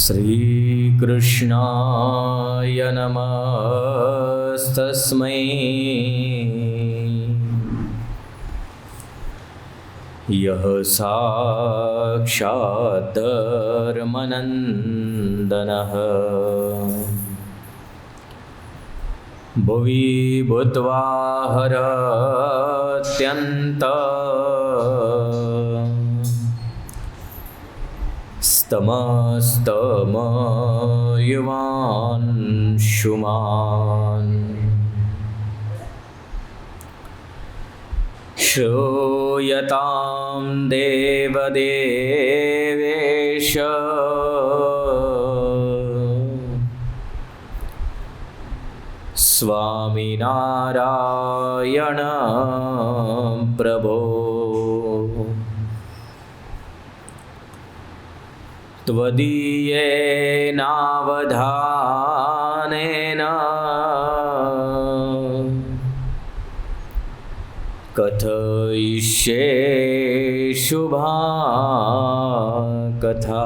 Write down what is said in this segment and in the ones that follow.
श्रीकृष्णाय नमस्तस्मै यः साक्षात् धर्मनन्दनः भुवि भूत्वा स्तमस्तमयुवांशुमान् श्रूयतां देवदेवेश स्वामिनारायण प्रभो त्वदीयेनावधानेन कथयिष्ये शुभा कथा।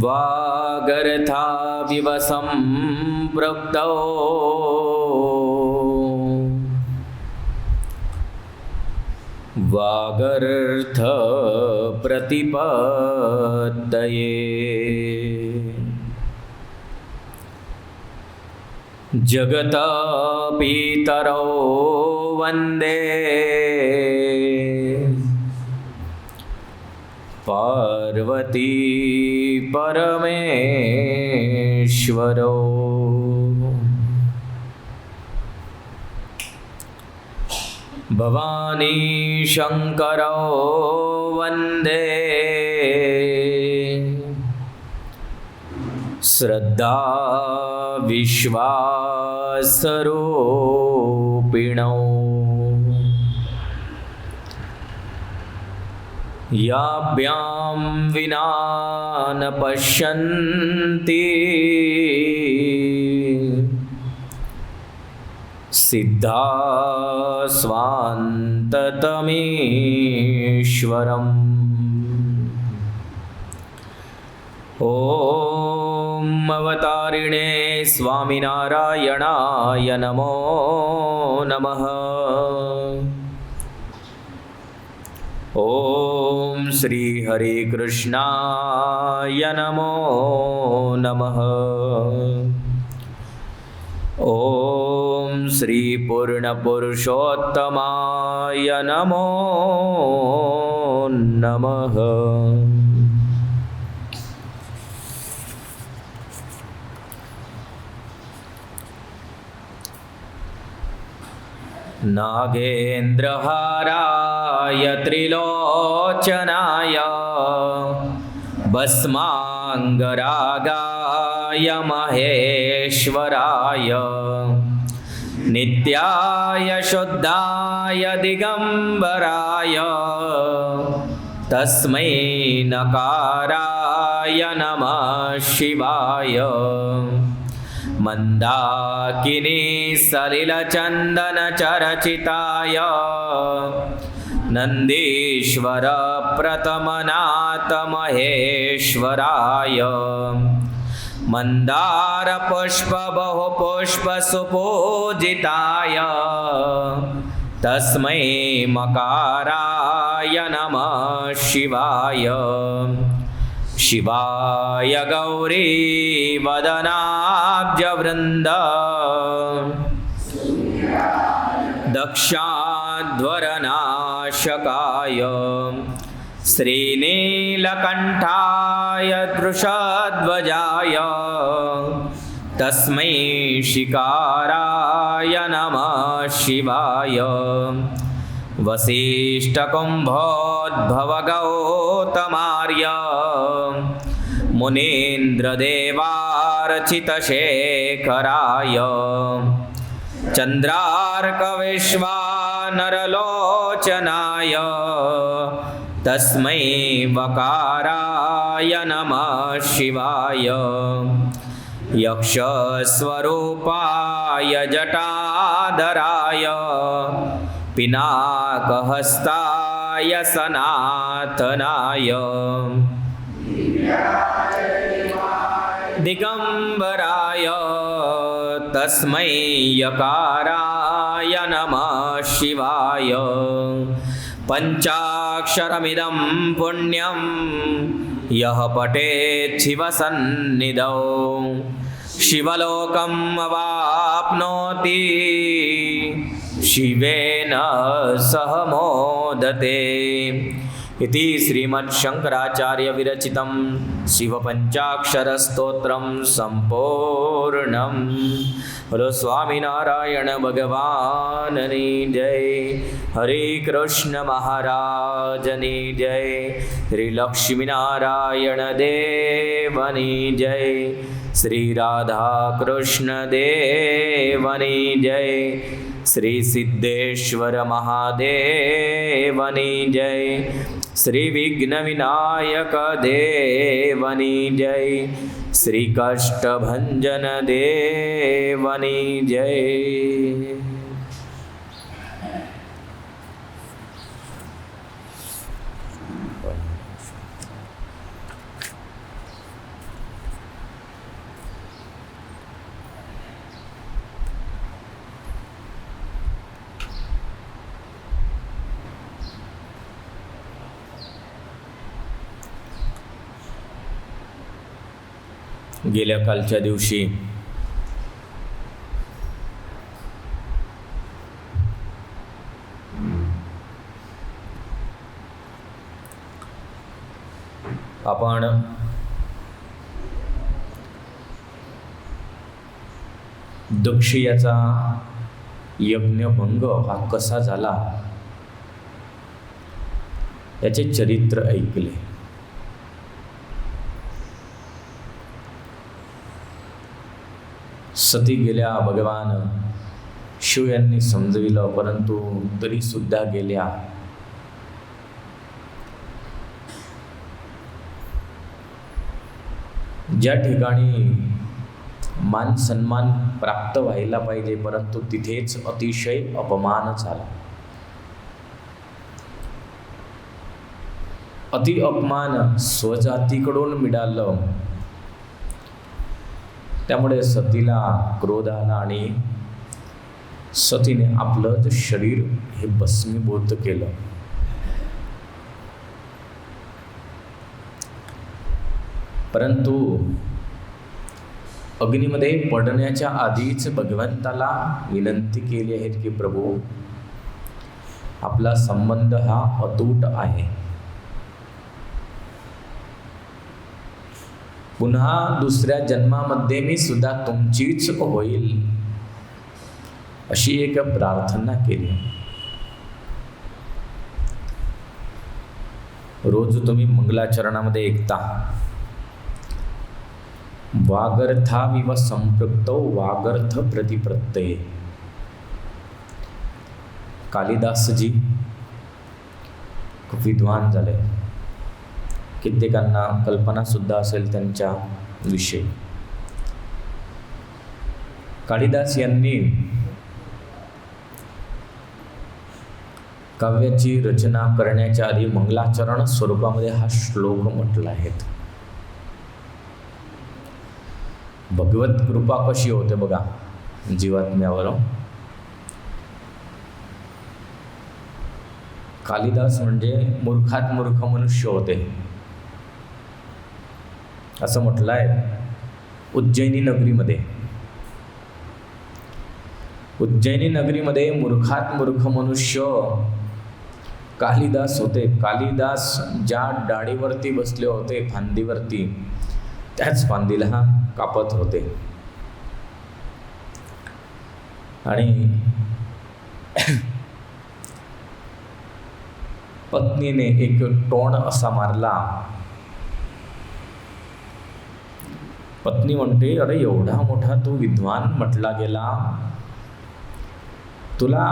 वागर्थाविव सम्पृक्तौ वागर्थ प्रतिपत्तये जगत पितरौ वन्दे पार्वती परमेश्वरौ। भवानी शंकरौ वन्दे श्रद्धा विश्वासरूपिणौ। याभ्यां विना न पश्यन्ति सिद्धा स्वान्ततमीश्वरम्। ॐ अवतारिणे स्वामिनारायणाय नमो नमः। ॐ श्री हरे कृष्णाय नमो नमः। ॐ श्री पूर्णपुरुषोत्तमाय नमो नमः। नागेन्द्रहाराय त्रिलोचनाय भस्माङ्गरागाय महेश्वराय नित्याय शुद्धाय दिगंबराय तस्मै नकाराय नमः शिवाय। मंदाकिनी सलिलचंदन चरचिताय नंदीश्वर प्रथमनाथ महेश्वराय मंदार पुष्प बहुपुष्प सुपूजिताय तस्मै मकाराय नमः शिवाय। शिवाय गौरी वदनाब्जवृन्द दक्षाध्वरनाशकाय श्रीनीलकण्ठाय दृषध्वजाय तस्मै शिकाराय नमः शिवाय। वसिष्ठकुम्भोद्भवगौतमार्य मुनीन्द्रदेवार्चितशेखराय चन्द्रार्कविश्वानरलोचनाय तस्मै वकाराय नमः शिवाय। यक्षस्वरूपाय जटाधराय पिनाकहस्ताय सनातनाय दिगंबराय तस्मै यकाराय नमः शिवाय। पंचाक्षरमिदं पुण्यं यः पठेत् शिवसन्निधौ शिवलोकम् अवाप्नोति शिवेन सह मोदते। इति श्रीमच्छंकराचार्य विरचितं शिवपंचाक्षरस्तोत्रं संपूर्णम्। बोलो स्वामीनारायण भगवाननी जय। हरे कृष्ण महाराजनी जय। श्री लक्ष्मीनारायण देवनी जय। श्री राधा कृष्ण देवनी जय। श्री सिद्धेश्वर महादेवनी जय। श्री विघ्न विनायक देवनी जय। श्री कष्टभंजन देवनी जय। गेल्या कालच्या दिवशी आपण दक्ष याचा यज्ञभंग हा कसा झाला याचे चरित्र ऐकले। सती गेल्या, भगवान शिव यांनी समजविलं, परंतु तरी सुद्धा गेल्या। ज्या ठिकाणी मान सन्मान प्राप्त व्हायला पाहिजे, परंतु तिथेच अतिशय अपमान झाला। अति अपमान स्वजातीकडून मिळालं, त्यामुळे सतीला क्रोध आला आणि सतीने आपलं जे शरीर हे भस्मीभूत केलं। परंतु अग्नीमध्ये पडण्याच्या आधीच भगवंताला विनंती केली आहे की प्रभू, आपला संबंध हा अतूट आहे, पुन्हा दुसऱ्या जन्मामध्ये मी सुद्धा तुमचीच होईल, अशी एक प्रार्थना केली। रोज तुम्ही मंगलाचरणामध्ये ऐकता, वागर्थाविव संपृक्तौ वागर्थ प्रतिप्रत्यये। कालिदासजी खूप विद्वान झाले, कित्येकांना कल्पना सुद्धा असेल त्यांच्या विषयी। कालिदास यांनी काव्याची रचना करण्याच्या आधी मंगलाचरण स्वरूपामध्ये हा श्लोक म्हटला आहे। भगवत कृपा कशी होते बघा जीवात्म्यावर। कालिदास म्हणजे मूर्खात मूर्ख मनुष्य होते, असं म्हटलं आहे उज्जैनी नगरीमध्ये। उज्जैनी नगरीमध्ये मूर्खात मूर्ख मनुष्य कालिदास होते। कालिदास ज्या डाळीवरती बसले होते, फांदीवरती, त्याच फांदीला कापत होते। आणि पत्नीने एक टोण असा मारला। पत्नी म्हणते, अरे एवढा मोठा तू विद्वान म्हटला गेला, तुला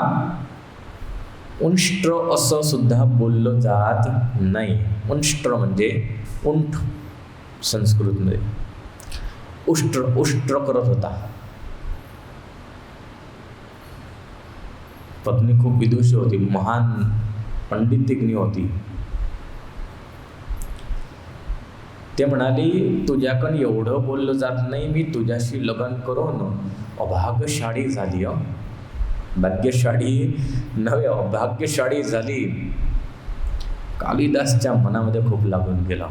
उंष्ट्र असं सुद्धा बोललं जात नाही। उंष्ट्र म्हणजे उंठ संस्कृतमध्ये, उष्ट्र उष्ट्र करत होता। पत्नी खूप विदुषी होती, महान पंडितिग्नी होती. ते म्हणाली, तुझ्याकडून एवढं बोललं जात नाही, मी तुझ्याशी लग्न करून अभाग्यशाळी झाली. भाग्यशाळी नव्हे, अभाग्यशाळी झाली. कालिदासच्या मनामध्ये खूप लागून गेला.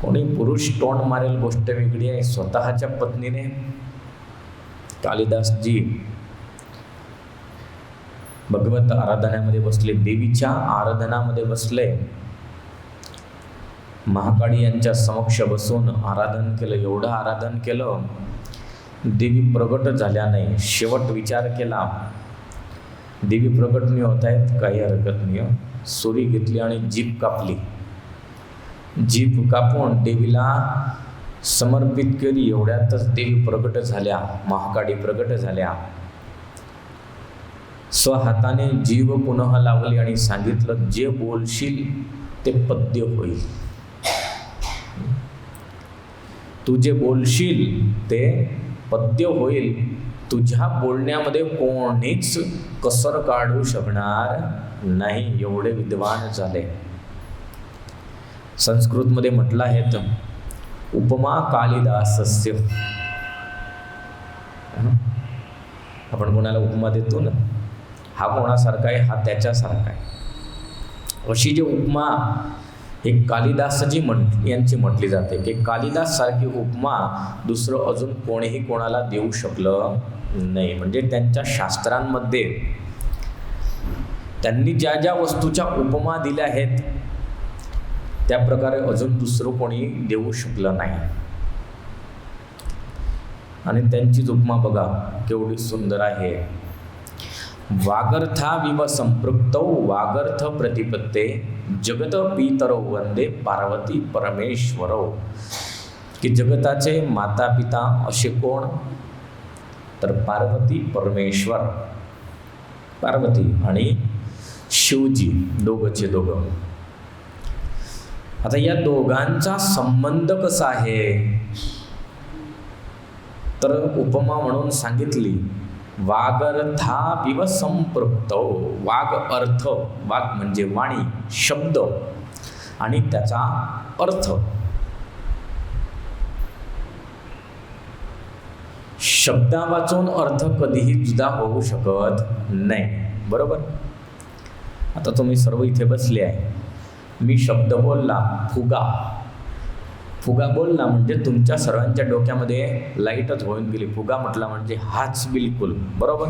कोणी पुरुष तोंड मारेल गोष्ट वेगळी आहे, स्वतःच्या पत्नीने. कालिदासजी भगवत आराधनामध्ये बसले, देवीच्या आराधनामध्ये बसले. महाकाळी यांच्या समक्ष बसून आराधन केलं. एवढं आराधन केलं, देवी प्रगट झाल्या नाही. शेवट विचार केला, देवी प्रगट नाही होत आहेत, काही हरकत नाही. सुरी घेतली आणि जीभ कापली. जीभ कापून देवीला समर्पित केली. एवढ्यातच देवी प्रगट झाल्या, महाकाळी प्रगट झाल्या. स्वहाताने जीभ पुन्हा लावली आणि सांगितलं, जे बोलशील ते पद्य होईल. तू जे बोलशील ते पद्य होईल. तुझ्या बोलण्यामध्ये कोणीच कसर काढू शकणार नाही. एवढे विद्वान झाले. संस्कृतमध्ये म्हटलं आहे, उपमा कालिदासस्य. आपण कोणाला उपमा देतो ना, हा कोणासारखा आहे, हा त्याच्यासारखा आहे. अशी जी उपमा हे कालिदासजी यांची म्हटली जाते की कालिदास सारखी उपमा दुसरं अजून कोणीही कोणाला देऊ शकलं नाही. म्हणजे त्यांच्या शास्त्रांमध्ये त्यांनी ज्या ज्या वस्तूच्या उपमा दिल्या आहेत त्या प्रकारे अजून दुसरं कोणी देऊ शकलं नाही. आणि त्यांचीच उपमा बघा केवढी सुंदर आहे. वागर्थाविव संपृक्तौ वागर्थ प्रतिपत्ते जगत पितरौ वंदे पार्वती परमेश्वरौ. की जगताचे माता पिता असे कोण, तर पार्वती परमेश्वर. पार्वती आणि शिवजी दोघंचे दोघं. आता या दोघांचा संबंध कसा आहे, तर उपमा म्हणून सांगितली, वागर्थाविव संपृक्तौ. वाग अर्थ, वाग म्हणजे वाणी, शब्द आणि त्याचा अर्थ. शब्दा वाचून अर्थ कधीही जुदा होऊ शकत नाही, बरोबर. आता तुम्ही सर्व इथे बसले आहे, मी शब्द बोलला फुगा. फुगा बोलला म्हणजे तुमच्या सर्वांच्या डोक्यामध्ये लाईटच होऊन गेली. फुगा म्हटला म्हणजे हाच बिलकुल, बरोबर.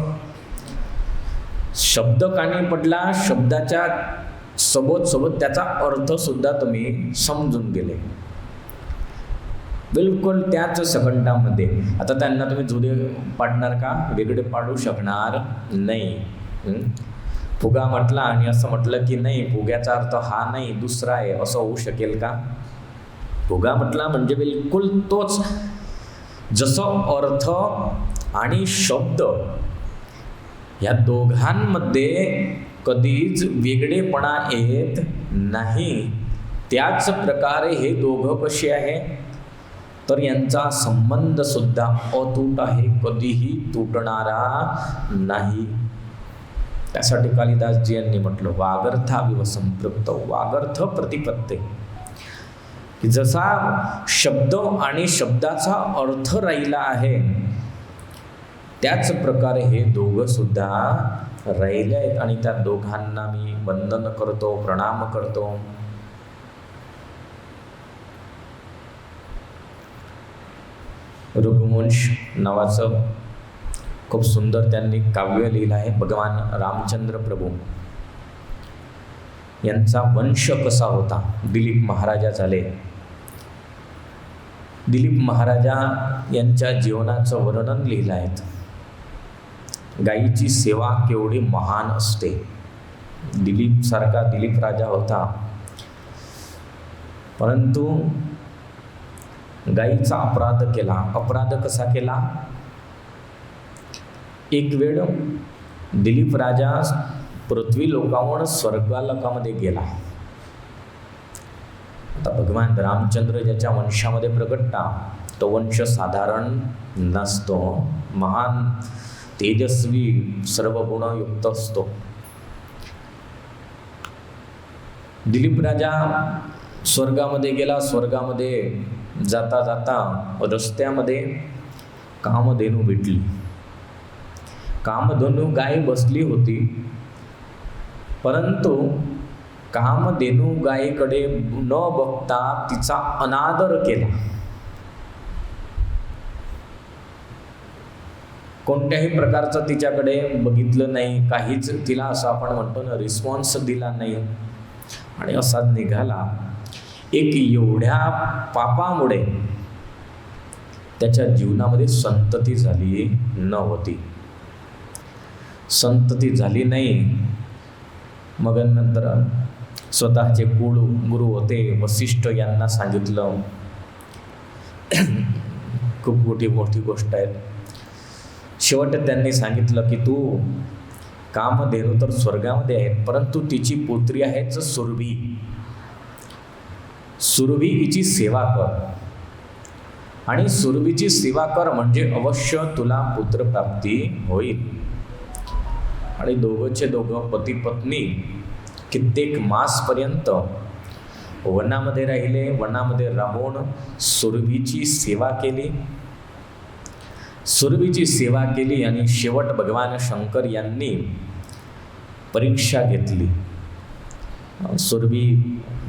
शब्द कानी पडला, शब्दाच्या सोबत त्याचा अर्थ सुद्धा तुम्ही समजून गेले बिलकुल त्याच सेकंदामध्ये. आता त्यांना तुम्ही जुदे पाडणार का, वेगळे पाडू शकणार नाही. फुगा म्हटला आणि असं म्हटलं की नाही फुग्याचा अर्थ हा नाही दुसरा आहे, असं होऊ शकेल का. फुगा म्हटला म्हणजे बिलकुल तोच. जसं अर्थ आणि शब्द या दोघांमध्ये कधीच वेगळेपणा येत नाही, त्याच प्रकारे हे दोघं कसे आहे, तर यांचा संबंध सुद्धा अतूट आहे, कधीही तुटणारा नाही. त्यासाठी कालिदासजी यांनी म्हटलं वागर्थाविव संपृक्त वागर्थ प्रतिपत्ते. की जसा शब्द आणि शब्दाचा अर्थ राहिला आहे त्याच प्रकारे हे दोघं सुद्धा राहिले आहेत. आणि त्या दोघांना मी वंदन करतो, प्रणाम करतो. रघुवंश नावाचं खूप सुंदर त्यांनी काव्य लिहिलं आहे. भगवान रामचंद्र प्रभू यांचा वंश कसा होता. दिलीप महाराजा झाले. दिलीप महाराजा यांच्या जीवनाचं वर्णन लिहिलं आहे. गायीची सेवा केवढी महान असते. दिलीप सारखा दिलीप राजा होता, परंतु गायीचा अपराध केला. अपराध कसा केला. एक वेळ दिलीप राजा पृथ्वी लोकावरून स्वर्गालोकामध्ये गेला. आता भगवान रामचंद्र ज्याच्या वंशामध्ये प्रगटता तो वंश साधारण नसतो, महान तेजस्वी सर्व गुणयुक्त असतो. दिलीप राजा स्वर्गामध्ये गेला. स्वर्गामध्ये जाता जाता रस्त्यामध्ये कामधेनू भेटली. कामधेनू गाय बसली होती, परंतु कामधेनू गायीकडे न बघता तिचा अनादर केला. कोणत्याही प्रकारचं तिच्याकडे बघितलं नाही, काहीच तिला असं आपण म्हणतो ना रिस्पॉन्स दिला नाही, आणि असाच निघाला. एक एवढ्या पापामुळे त्याच्या जीवनामध्ये संतती झाली नव्हती. संतती झाली नाही. मग नंतर स्वतःचे गुरु होते वसिष्ठ यांना सांगितलं. खूप मोठी गोष्ट आहे. शेवट त्यांनी सांगितलं की तू कामधेनू तर स्वर्गामध्ये आहेत, परंतु तिची पुत्री आहेच सुरभी. सुरभी हिची सेवा कर, आणि सुरभीची सेवा कर म्हणजे अवश्य तुला पुत्रप्राप्ती होईल. आणि दोघंचे दोघं पती पत्नी कित्येक मासपर्यंत वनामध्ये राहिले. वनामध्ये राहून सुरभीची सेवा केली. सुरभीची सेवा केली आणि शेवट भगवान शंकर यांनी परीक्षा घेतली. सुरभी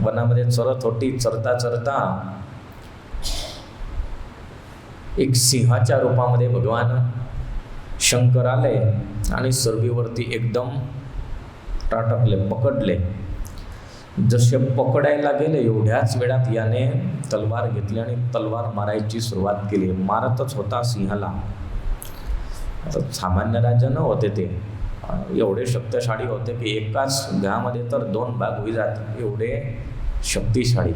वनामध्ये चरत होती. चरता चरता एक सिंहाच्या रूपामध्ये भगवान शंकर आले आणि सुरभीवरती एकदम टाटकले, पकडले. जसे पकडायला गेले एवढ्याच वेळात याने तलवार घेतली आणि तलवार मारायची सुरुवात केली. मारतच होता सिंहाला. आता सामान्य राजा न होते ते, एवढे शक्तिशाळी होते की एकाच घामध्ये तर 2 भाग होई जात, एवढे शक्तिशाळी.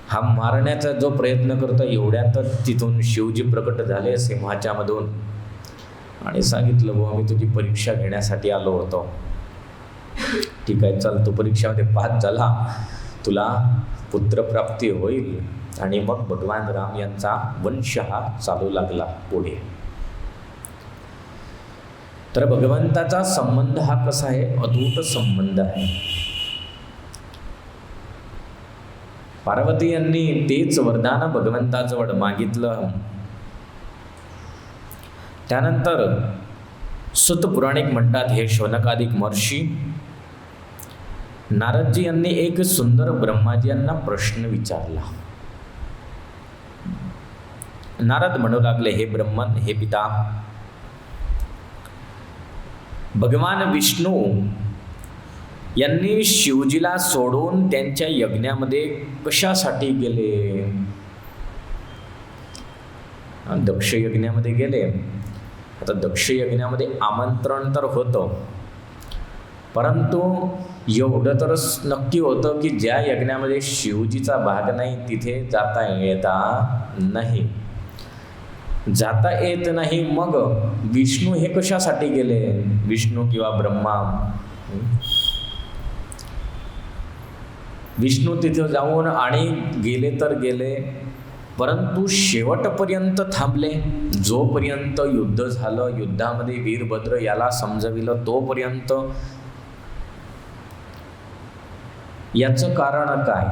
हा मारण्याचा जो प्रयत्न करतो एवढ्यातच तिथून शिवजी प्रकट झाले सिंहाच्या मधून आणि सांगितलं, बुवा मी तुझी परीक्षा घेण्यासाठी आलो होतो. ठीक आहे, चल तू परीक्षामध्ये पास झाला, तुला पुत्रप्राप्ती होईल. आणि मग भगवान राम यांचा वंश हा चालू लागला पुढे. तर भगवंताचा संबंध हा कसा आहे? अद्भुत संबंध आहे. पार्वती यांनी तेच वरदान भगवंताजवळ मागितलं. त्यानंतर सुत पुराणिक म्हणतात, हे शौनकादिक महर्षी, नारदजी यांनी एक सुंदर ब्रह्माजी यांना प्रश्न विचारला. नारद म्हणू लागले, हे ब्रह्मन, हे पिता, भगवान विष्णू यांनी शिवजीला सोडून त्यांच्या यज्ञामध्ये कशासाठी गेले? दक्ष यज्ञामध्ये गेले. आता दक्ष यज्ञामध्ये आमंत्रण तर होतं, परंतु एवढं तर नक्की होतं की ज्या यज्ञामध्ये शिवजीचा भाग नाही तिथे जाता येता नाही. जाता येत नाही, मग विष्णू हे कशासाठी गेले? विष्णू किंवा ब्रह्मा, विष्णू तिथे जाऊन आणि गेले तर गेले, परंतु शेवटपर्यंत थांबले. जोपर्यंत युद्ध झालं, युद्धामध्ये वीरभद्र याला समजविलं, तोपर्यंत. याचं कारण काय?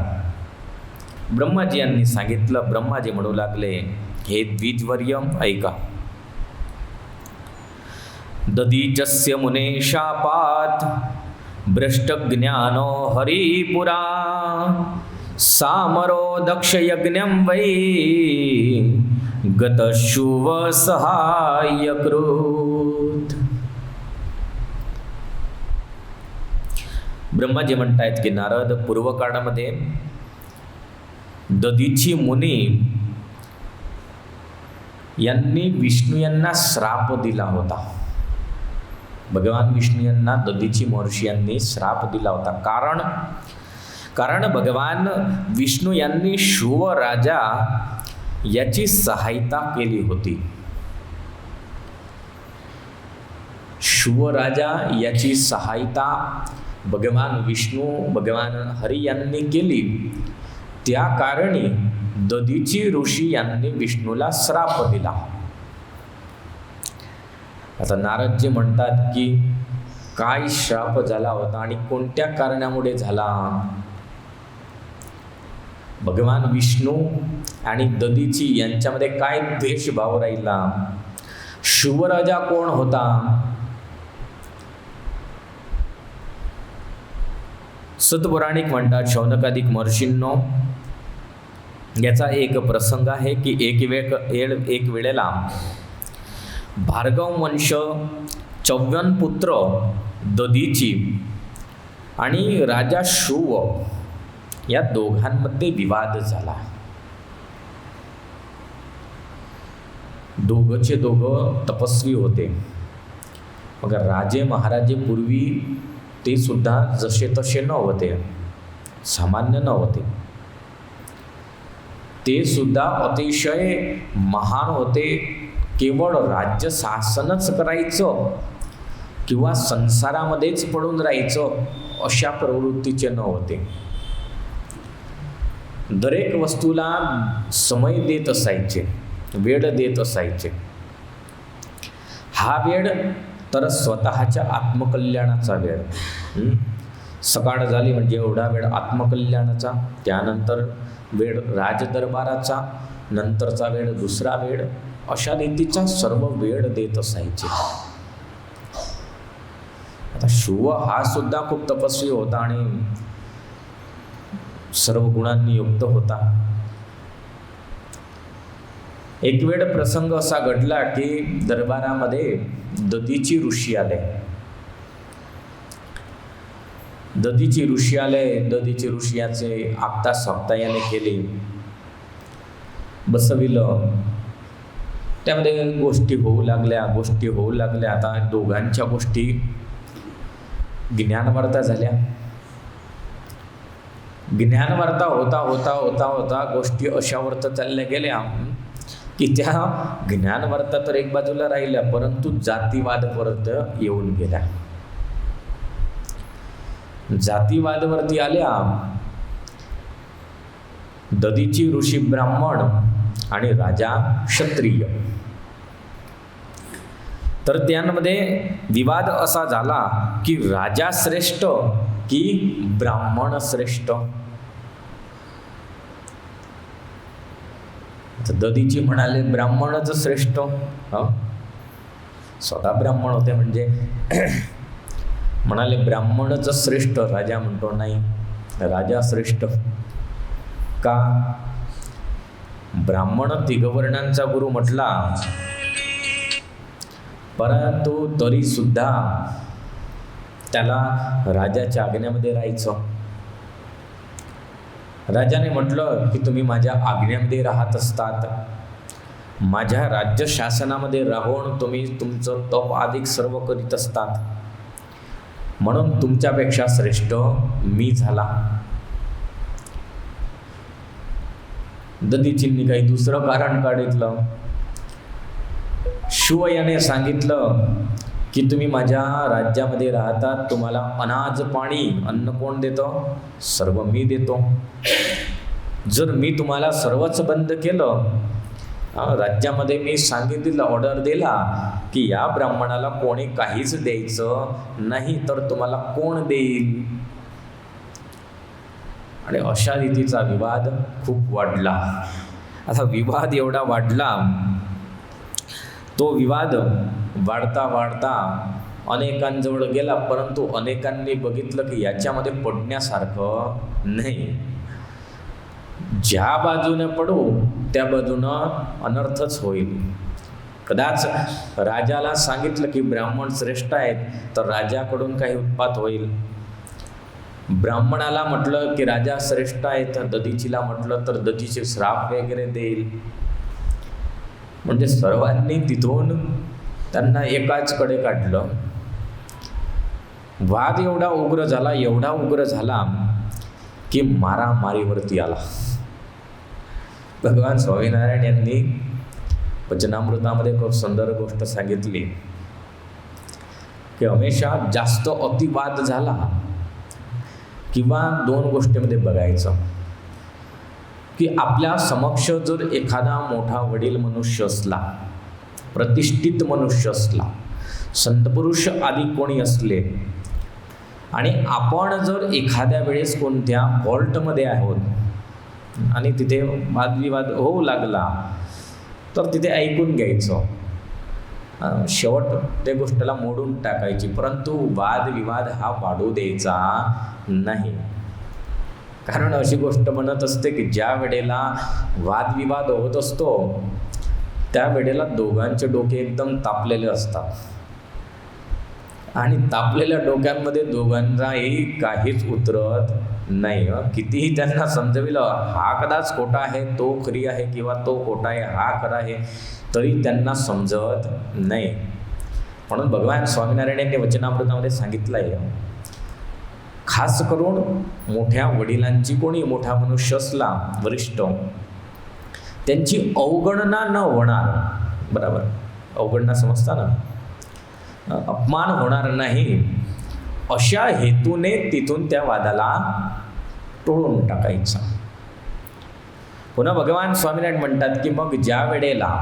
ब्रह्माजी यांनी सांगितलं. ब्रह्माजी म्हणू लागले, हे द्विजवर्य, ऐका. ददीचस्य मुने शापात भ्रष्टज्ञानो हरिपुरा सामरो दक्ष यज्ञं वै गतशुव सहायकृत. ब्रह्माजी म्हणतायत की नारद, पूर्वकाळामध्ये ददीची मुनी यांनी विष्णू यांना श्राप दिला होता. भगवान विष्णू यांना ददीची महर्षी यांनी श्राप दिला होता. कारण भगवान विष्णू यांनी शुव राजा याची सहायता केली होती. शुव राजा याची सहायता भगवान विष्णू, भगवान हरी यांनी केली. त्या कारणी ददीची ऋषी यांनी विष्णूला श्राप दिला. आता नारदजी म्हणतात की काय श्राप झाला होता आणि कोणत्या कारणामुळे झाला. भगवान विष्णू आणि दधीची यांच्यामध्ये काय द्वेषभाव राहिला. शुवराजा कोण होता. सतपुराणिक म्हणतात शौनकादिक महर्षींनो, याचा एक प्रसंग आहे की एक वेळेला भार्गव वंश चौव्यन पुत्र दधीची आणि राजा शुव या दोघांमध्ये विवाद झाला. दोघंचे दोघं तपस्वी होते. मग राजे महाराजे पूर्वी ते सुद्धा जसे तसे न होते, सामान्य न होते. ते सुद्धा अतिशय महान होते. केवळ राज्य शासनच करायचं किंवा संसारामध्येच पडून राहायचं अशा प्रवृत्तीचे न होते. दरेक वस्तूला समय देत असायचे, वेळ देत असायचे. हा वेळ तर स्वतःच्या आत्मकल्याणाचा वेळ. सकाळ झाली म्हणजे एवढा वेळ आत्मकल्याणाचा, त्यानंतर वेळ राजदरबाराचा, नंतरचा वेळ दुसरा वेळ, अशा रीतीचा सर्व वेळ देत असायचे. आता शुव हा सुद्धा खूप तपस्वी होता आणि सर्व गुणांनी युक्त होता. एक वेळ प्रसंग असा घडला की दरबारामध्ये दधीची ऋषी आले. दधीची ऋषी याचे आपता सप्तायाने केले, बसविलं. त्यामध्ये गोष्टी होऊ लागल्या. आता दोघांच्या गोष्टी ज्ञानवार्ता झाल्या. ज्ञानवार्ता होता गोष्टी अशावर्त चालल्या गेल्या की त्या ज्ञानवार्ता तर एक बाजूला राहिल्या, परंतु जातीवाद परत येऊन गेल्या. जातीवादवरती आल्या. दधीची ऋषी ब्राह्मण आणि राजा क्षत्रिय. तर त्यांमध्ये विवाद असा झाला की राजा श्रेष्ठ की ब्राह्मण श्रेष्ठ. दधीची म्हणाले ब्राह्मणच श्रेष्ठ. स्वतः ब्राह्मण होते म्हणजे म्हणाले ब्राह्मणच श्रेष्ठ. राजा म्हणतो नाही, राजा श्रेष्ठ. का? ब्राह्मण तिघवर्णांचा गुरु म्हटला, परंतु तरी सुद्धा त्याला राजाच्या आज्ञेमध्ये राहायचं. राजाने म्हटलं की तुम्ही माझ्या आज्ञेमध्ये राहत असतात, माझ्या राज्य शासनामध्ये राहून तुम्ही तुमचं तप अधिक सर्व करीत असतात, म्हणून तुमच्यापेक्षा श्रेष्ठ मी झाला. दधीचींनी काही दुसरं कारण काढितलं. शुव याने सांगितलं की तुम्ही माझ्या राज्यामध्ये राहतात, तुम्हाला अनाज पाणी अन्न कोण देतं? सर्व मी देतो. जर मी तुम्हाला सर्वच बंद केलं, राज्यामध्ये मी सांगितलं, ऑर्डर दिला की या ब्राह्मणाला कोणी काहीच द्यायचं नाही, तर तुम्हाला कोण देईल? आणि अशा रीतीचा विवाद खूप वाढला. आता विवाद एवढा वाढला, तो विवाद वाढता अनेकांजवळ गेला, परंतु अनेकांनी बघितलं की याच्यामध्ये पडण्यासारखं नाही. ज्या बाजूने पडू त्या बाजूनं अनर्थच होईल. कदाच राजाला सांगितलं की ब्राह्मण श्रेष्ठ आहेत, तर राजाकडून काही उत्पात होईल. ब्राह्मणाला म्हटलं की राजा श्रेष्ठ आहेत, दधीचीला म्हटलं तर दधीचे श्राप वगैरे देईल. म्हणजे सर्वांनी तिथून त्यांना एकाच कडे काढलं. वाद एवढा उग्र झाला की मारामारीवरती आला. भगवान स्वामीनारायण यांनी वचनामृतामध्ये खूप सुंदर गोष्ट सांगितली की हमेशा जास्त अतिवाद झाला किंवा दोन गोष्टीमध्ये बघायचं की आपल्या समक्ष जर एखादा मोठा वडील मनुष्य असला, प्रतिष्ठित मनुष्य असला, संतपुरुष आदी कोणी असले आणि आपण जर एखाद्या वेळेस कोणत्या फॉल्टमध्ये आहोत आणि तिथे वादविवाद होऊ लागला तर तिथे ऐकून घ्यायचं, शेवट त्या गोष्टीला मोडून टाकायची, परंतु वादविवाद हा वाढू द्यायचा नाही. कारण अशी गोष्ट म्हणत असते की ज्या वेळेला वादविवाद होत असतो त्या वेळेला दोघांचे डोके एकदम तापलेले असतात आणि तापलेल्या डोक्यांमध्ये दोघांनाही काहीच उतरत नाही. कितीही त्यांना समजविलं हा कदाच खोटा आहे, तो खरी आहे, किंवा तो खोटा आहे, हा खरा आहे, तरी त्यांना समजत नाही. म्हणून भगवान स्वामीनारायण यांनी वचनामृतामध्ये सांगितलं आहे, खास करून मोठ्या वडिलांची कोणी मोठा मनुष्य असला वरिष्ठ, त्यांची अवगणना न होणार, बरोबर, अवगणना समजता ना, अपमान होणार नाही, अशा हेतूने तिथून त्या वादाला टोळून टाकायचा. पुन्हा भगवान स्वामीनारायण म्हणतात की मग ज्या वेळेला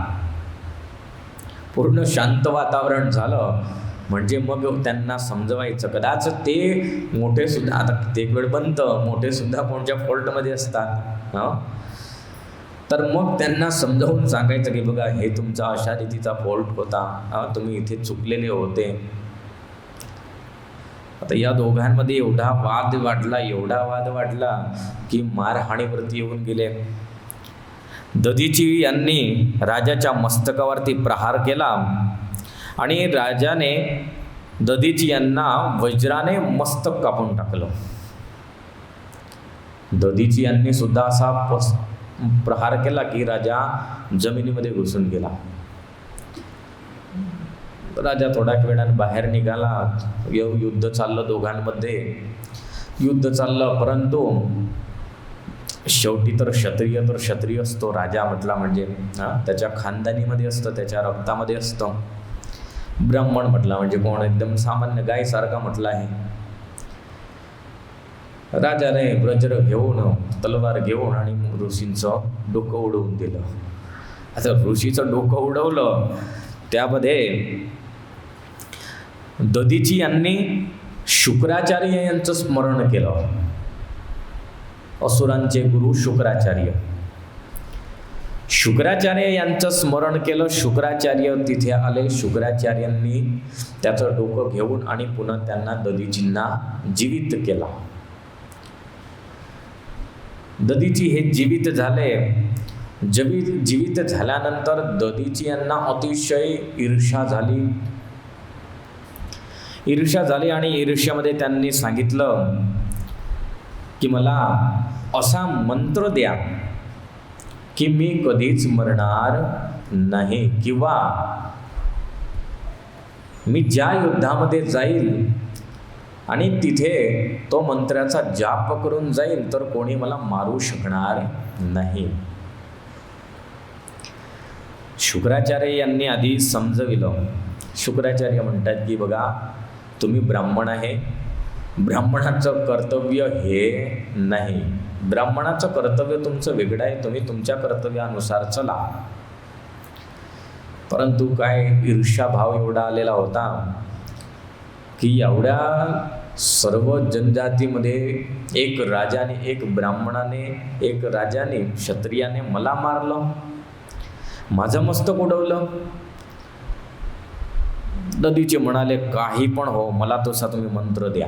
पूर्ण शांत वातावरण झालं म्हणजे मग त्यांना समजवायचं. कदाच ते मोठे सुद्धा, आता कित्येक वेळ बनतं, मोठे सुद्धा कोणत्या फॉल्टमध्ये असतात, तर मग त्यांना समजावून सांगायचं की बघा हे तुमचा अशा रीतीचा फॉल्ट होता, तुम्ही इथे चुकलेले होते. आता या दोघांमध्ये एवढा वाद वाढला की मारहाणीवरती येऊन गेले. दधीची यांनी राजाच्या मस्तकावरती प्रहार केला आणि राजाने दधीची यांना वज्राने मस्तक कापून टाकलं. दधीची यांनी सुद्धा असा प्रहार केला की राजा जमिनीमध्ये घुसून गेला. राजा थोड्या वेळाने बाहेर निघाला. युद्ध चाललं, दोघांमध्ये युद्ध चाललं, परंतु शेवटी तर क्षत्रिय असतो. राजा म्हटला म्हणजे त्याच्या खानदानीमध्ये असतं, त्याच्या रक्तामध्ये असतं. ब्राह्मण म्हटला म्हणजे कोण, एकदम सामान्य गायसारखा म्हटला आहे. राजाने वज्र घेऊन, तलवार घेऊन आणि ऋषींचं डोकं उडवून दिलं. आता ऋषीचं डोकं उडवलं, त्यामध्ये दधीची यांनी शुक्राचार्य यांचं स्मरण केलं. असुरांचे गुरु शुक्राचार्य यांचं स्मरण केलं. शुक्राचार्य तिथे आले. शुक्राचार्यांनी त्याचं डोकं घेऊन आणि पुन्हा त्यांना दधीचींना जीवित केला. दधीची हे जीवित झाले. जीवित झाल्यानंतर दधीची यांना अतिशय ईर्ष्या झाली आणि ईर्ष्यामध्ये त्यांनी सांगितलं की मला असा मंत्र द्या की मी कधीच मरणार नाही, किंवा मी ज्या युद्धामध्ये जाईल आणि तिथे तो मंत्राचा जाप करून जाईल तर कोणी मला मारू शकणार नाही. शुक्राचार्य यांनी आधी समजविलं. शुक्राचार्य म्हणतात की बघा तुम्ही ब्राह्मण आहे, ब्राह्मणाचं कर्तव्य हे नाही, ब्राह्मणाचं कर्तव्य तुमचं वेगळं आहे, तुम्ही तुमच्या कर्तव्यानुसार चला. परंतु काय ईर्ष्याभाव एवढा आलेला होता की एवढ्या सर्व जनजातीमध्ये एक राजाने, एक ब्राह्मणाने, एक राजाने, क्षत्रियाने मला मारलं, माझं मस्तक उडवलं. दधीचे म्हणाले काही पण हो, मला तसा तुम्ही मंत्र द्या.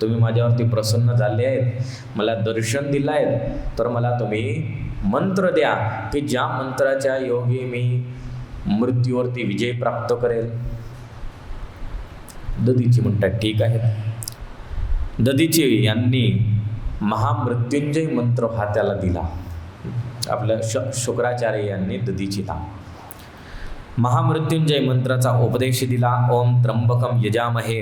तुम्ही माझ्यावरती प्रसन्न झाले आहेत, मला दर्शन दिलं आहे, तर मला तुम्ही मंत्र द्या की ज्या मंत्राच्या योगी मी मृत्यूवरती विजय प्राप्त करेल. दधीची म्हणतात ठीक आहे. दधीची यांनी महामृत्युंजय मंत्र हा त्याला दिला. आपल्या शुक्राचार्य यांनी दधीचीला महामृत्युंजय मंत्राचा उपदेश दिला. ओम त्र्यंबकम यजामहे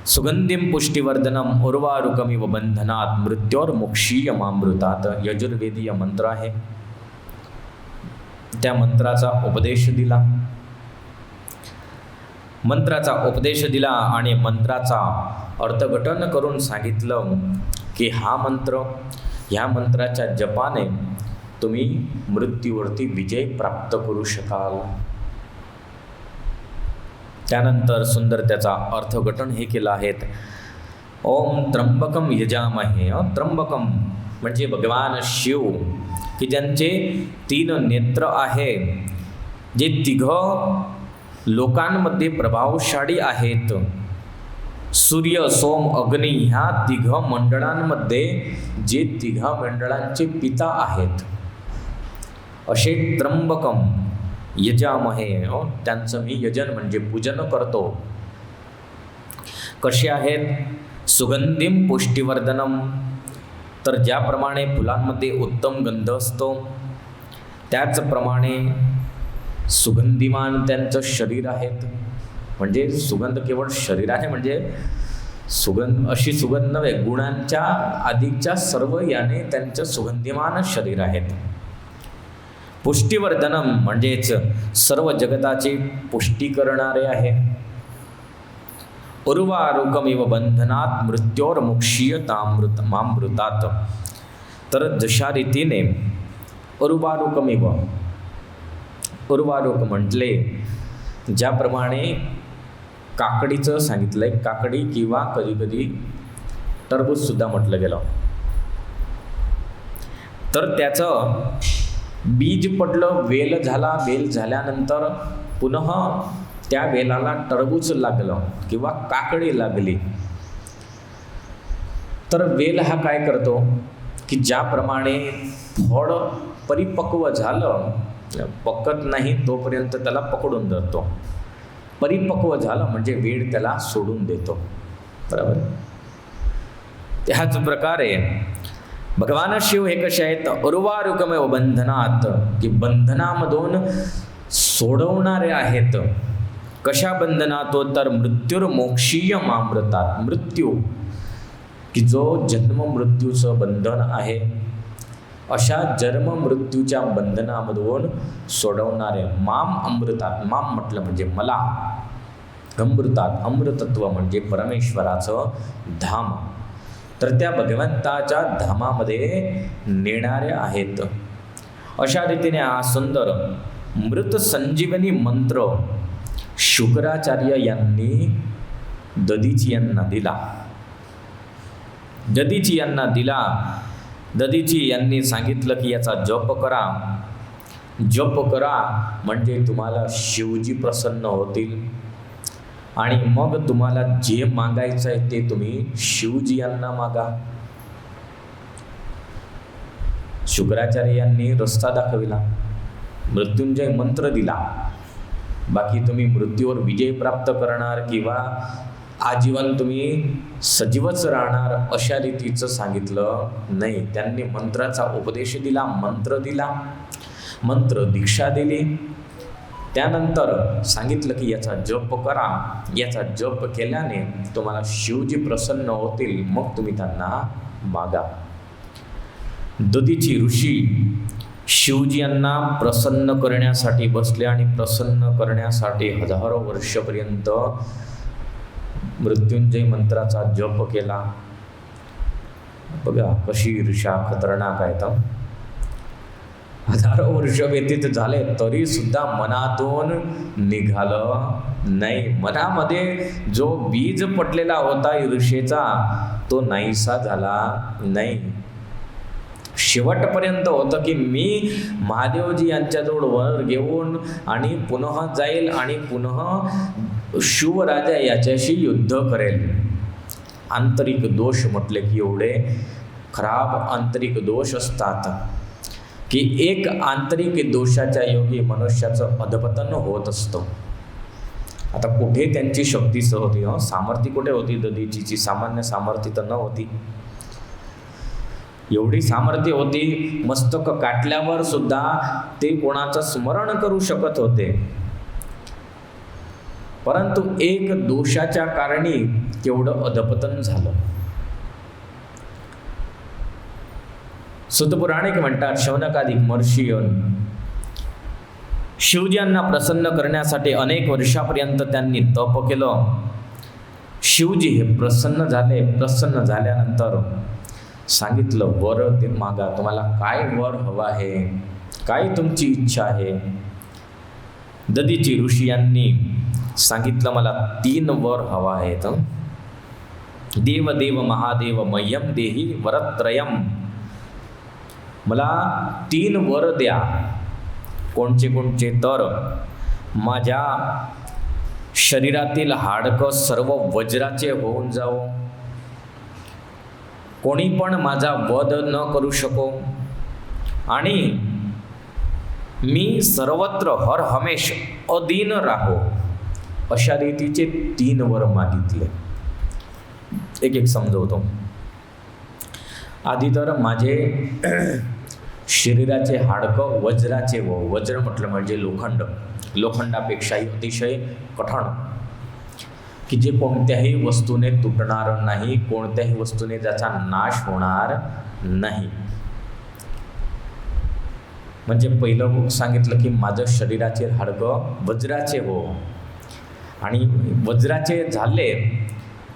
सुगंधिम पुष्टिवर्धनम उर्वारुकमिव बंधनात मृत्योर्मुक्षीयमामृतात. यजुर्वेदीय मंत्र आहे. त्या मंत्राचा उपदेश दिला. आणि मंत्राचा अर्थघटन करून सांगितलं की हा मंत्र, ह्या मंत्राच्या जपाने तुम्ही मृत्यूवरती विजय प्राप्त करू शकाल. त्यानंतर सुंदर त्याचा अर्थघटन हे केलं आहे. ओम त्र्यंबकम यजामहे. त्र्यंबकम म्हणजे भगवान शिव, की ज्यांचे 3 नेत्र आहे, जे 3 लोकांमध्ये प्रभावशाली आहेत. सूर्य, सोम, अग्नी ह्या 3 मंडळांमध्ये जे 3 मंडळांचे पिता आहेत, असे त्र्यंबकम यजामहे, त्यांचं मी यजन म्हणजे पूजन करतो. कसे आहेत? सुगंधिम पुष्टिवर्धनम, तर ज्याप्रमाणे फुलांमध्ये उत्तम गंध असतो, त्याचप्रमाणे सुगंधिमान त्यांचं शरीर आहेत. म्हणजे सुगंध केवळ शरीराने, म्हणजे सुगंध अशी सुगंध नव्हे, गुणांच्या अधिकच्या सर्व याने त्यांचं सुगंधिमान शरीर आहेत. पुष्टिवर्धनम म्हणजेच सर्व जगताची पुष्टी करणारे आहे. उर्वारुकमिव बंधनात मृत्योर्मुक्षीयतामृत मामृतात, तर जशा रीतीने उर्वारुकमिव, उर्वारुक म्हटले ज्याप्रमाणे काकडीचं सांगितलंय, काकडी किंवा कधीकधी टरबूजसुद्धा म्हटलं गेलं, तर त्याचं बीज पडलं, वेल झाला, वेल झाल्यानंतर पुन्हा त्या वेलाला टरबूज लागलं किंवा काकडी लागली, तर वेल हा काय करतो की ज्याप्रमाणे फळ परिपक्व झालं, पकत नाही तोपर्यंत त्याला पकडून धरतो, परिपक्व झालं म्हणजे वेळ त्याला सोडून देतो, बरोबर. त्याच प्रकारे भगवान शिव हे कसे आहेत? उर्वारुकमेव बंधनात, की बंधनामधून सोडवणारे आहेत. कशा बंधनात? तर मृत्युर्मोक्षीय मामृतात, मृत्यू की जो जन्म मृत्यूचं बंधन आहे, अशा जन्म मृत्यूच्या बंधनामधून सोडवणारे. माम अमृतात, माम म्हटलं म्हणजे मला, अमृतात अमृतत्व म्हणजे परमेश्वराचं धाम, तर त्या भगवंताच्या धामामध्ये नेणारे आहेत. अशा रीतीने हा सुंदर मृत संजीवनी मंत्र शुक्राचार्य यांनी दधीची यांना दिला. दधीची यांना दिला. दधीची यांनी सांगितलं की याचा जप करा, जप करा म्हणजे तुम्हाला शिवजी प्रसन्न होतील आणि मग तुम्हाला जे मागायचं आहे ते तुम्ही शिवजी यांना मागा. शुक्राचार्य यांनी रस्ता दाखविला, मृत्युंजय मंत्र दिला. बाकी तुम्ही मृत्यूवर विजय प्राप्त करणार किंवा आजीवन तुम्ही सजीवच राहणार अशा रीतीचं सांगितलं नाही. त्यांनी मंत्राचा उपदेश दिला, मंत्र दिला, मंत्र दीक्षा दिली. त्यानंतर सांगितलं की याचा जप करा, याचा जप केल्याने तुम्हाला शिवजी प्रसन्न होतील, मग तुम्ही त्यांना मागा. दधीची ऋषी शिवजी यांना प्रसन्न करण्यासाठी बसले आणि प्रसन्न करण्यासाठी हजारो वर्षपर्यंत मृत्युंजय मंत्राचा जप केला. बघा कशी ईर्ष्या खतरनाक आहे. तर हजारो वर्ष व्यतीत झाले तरी सुद्धा मनातून निघालं नाही. मनामध्ये जो बीज पडलेला होता ईर्षेचा तो नाहीसा झाला नाही. शेवटपर्यंत होतं की मी महादेवजी यांच्याजवळ वर घेऊन आणि पुन्हा जाईल आणि पुन्हा शिवराजा याच्याशी युद्ध करेल. आंतरिक दोष म्हटले की एवढे खराब आंतरिक दोष असतात की एक आंतरिक दोषाच्या योगी मनुष्याचं अधपतन होत असतं. आता कुठे त्यांची शक्ती होती, सामर्थ्य कुठे होती? दधीचीची सामान्य सामर्थ्य तर न होती. एवढी सामर्थ्य होती, मस्तक काटल्यावर सुद्धा ते कोणाचं स्मरण करू शकत होते, परंतु एक दोषाच्या कारणी केवढं अधपतन झालं. सुतपुराणिक म्हणतात, शौनकादिक महर्षी शिवजींना प्रसन्न करण्यासाठी अनेक वर्षापर्यंत त्यांनी तप केलं. शिवजी हे प्रसन्न झाले. प्रसन्न झाल्यानंतर सांगितलं, वर ते मागा, तुम्हाला काय वर हवा आहे, काय तुमची इच्छा आहे. दधीची ऋषी यांनी सांगितलं मला 3 वर हवा आहेत. देव देव महादेव मह्यम देही वरत्रयम. मला 3 वर द्या. कोणचे कोणचे? तर माझ्या शरीरातील हाडकं सर्व वज्राचे होऊन जावो, कोणी पण माझा वध न करू शको, आणि मी सर्वत्र हर हमेश अधीन राहो, अशा रीतीचे 3 वर मागितले. एक एक समजवतो. आधी तर माझे शरीराचे हाडकं वज्राचे हो. वज्र म्हटलं म्हणजे लोखंड. लोखंडापेक्षाही अतिशय कठोर, की जे कोणत्याही वस्तूने तुटणार नाही, कोणत्याही वस्तूने ज्याचा नाश होणार नाही. म्हणजे पहिलं सांगितलं की माझं शरीराचे हाडकं वज्राचे हो, आणि वज्राचे झाले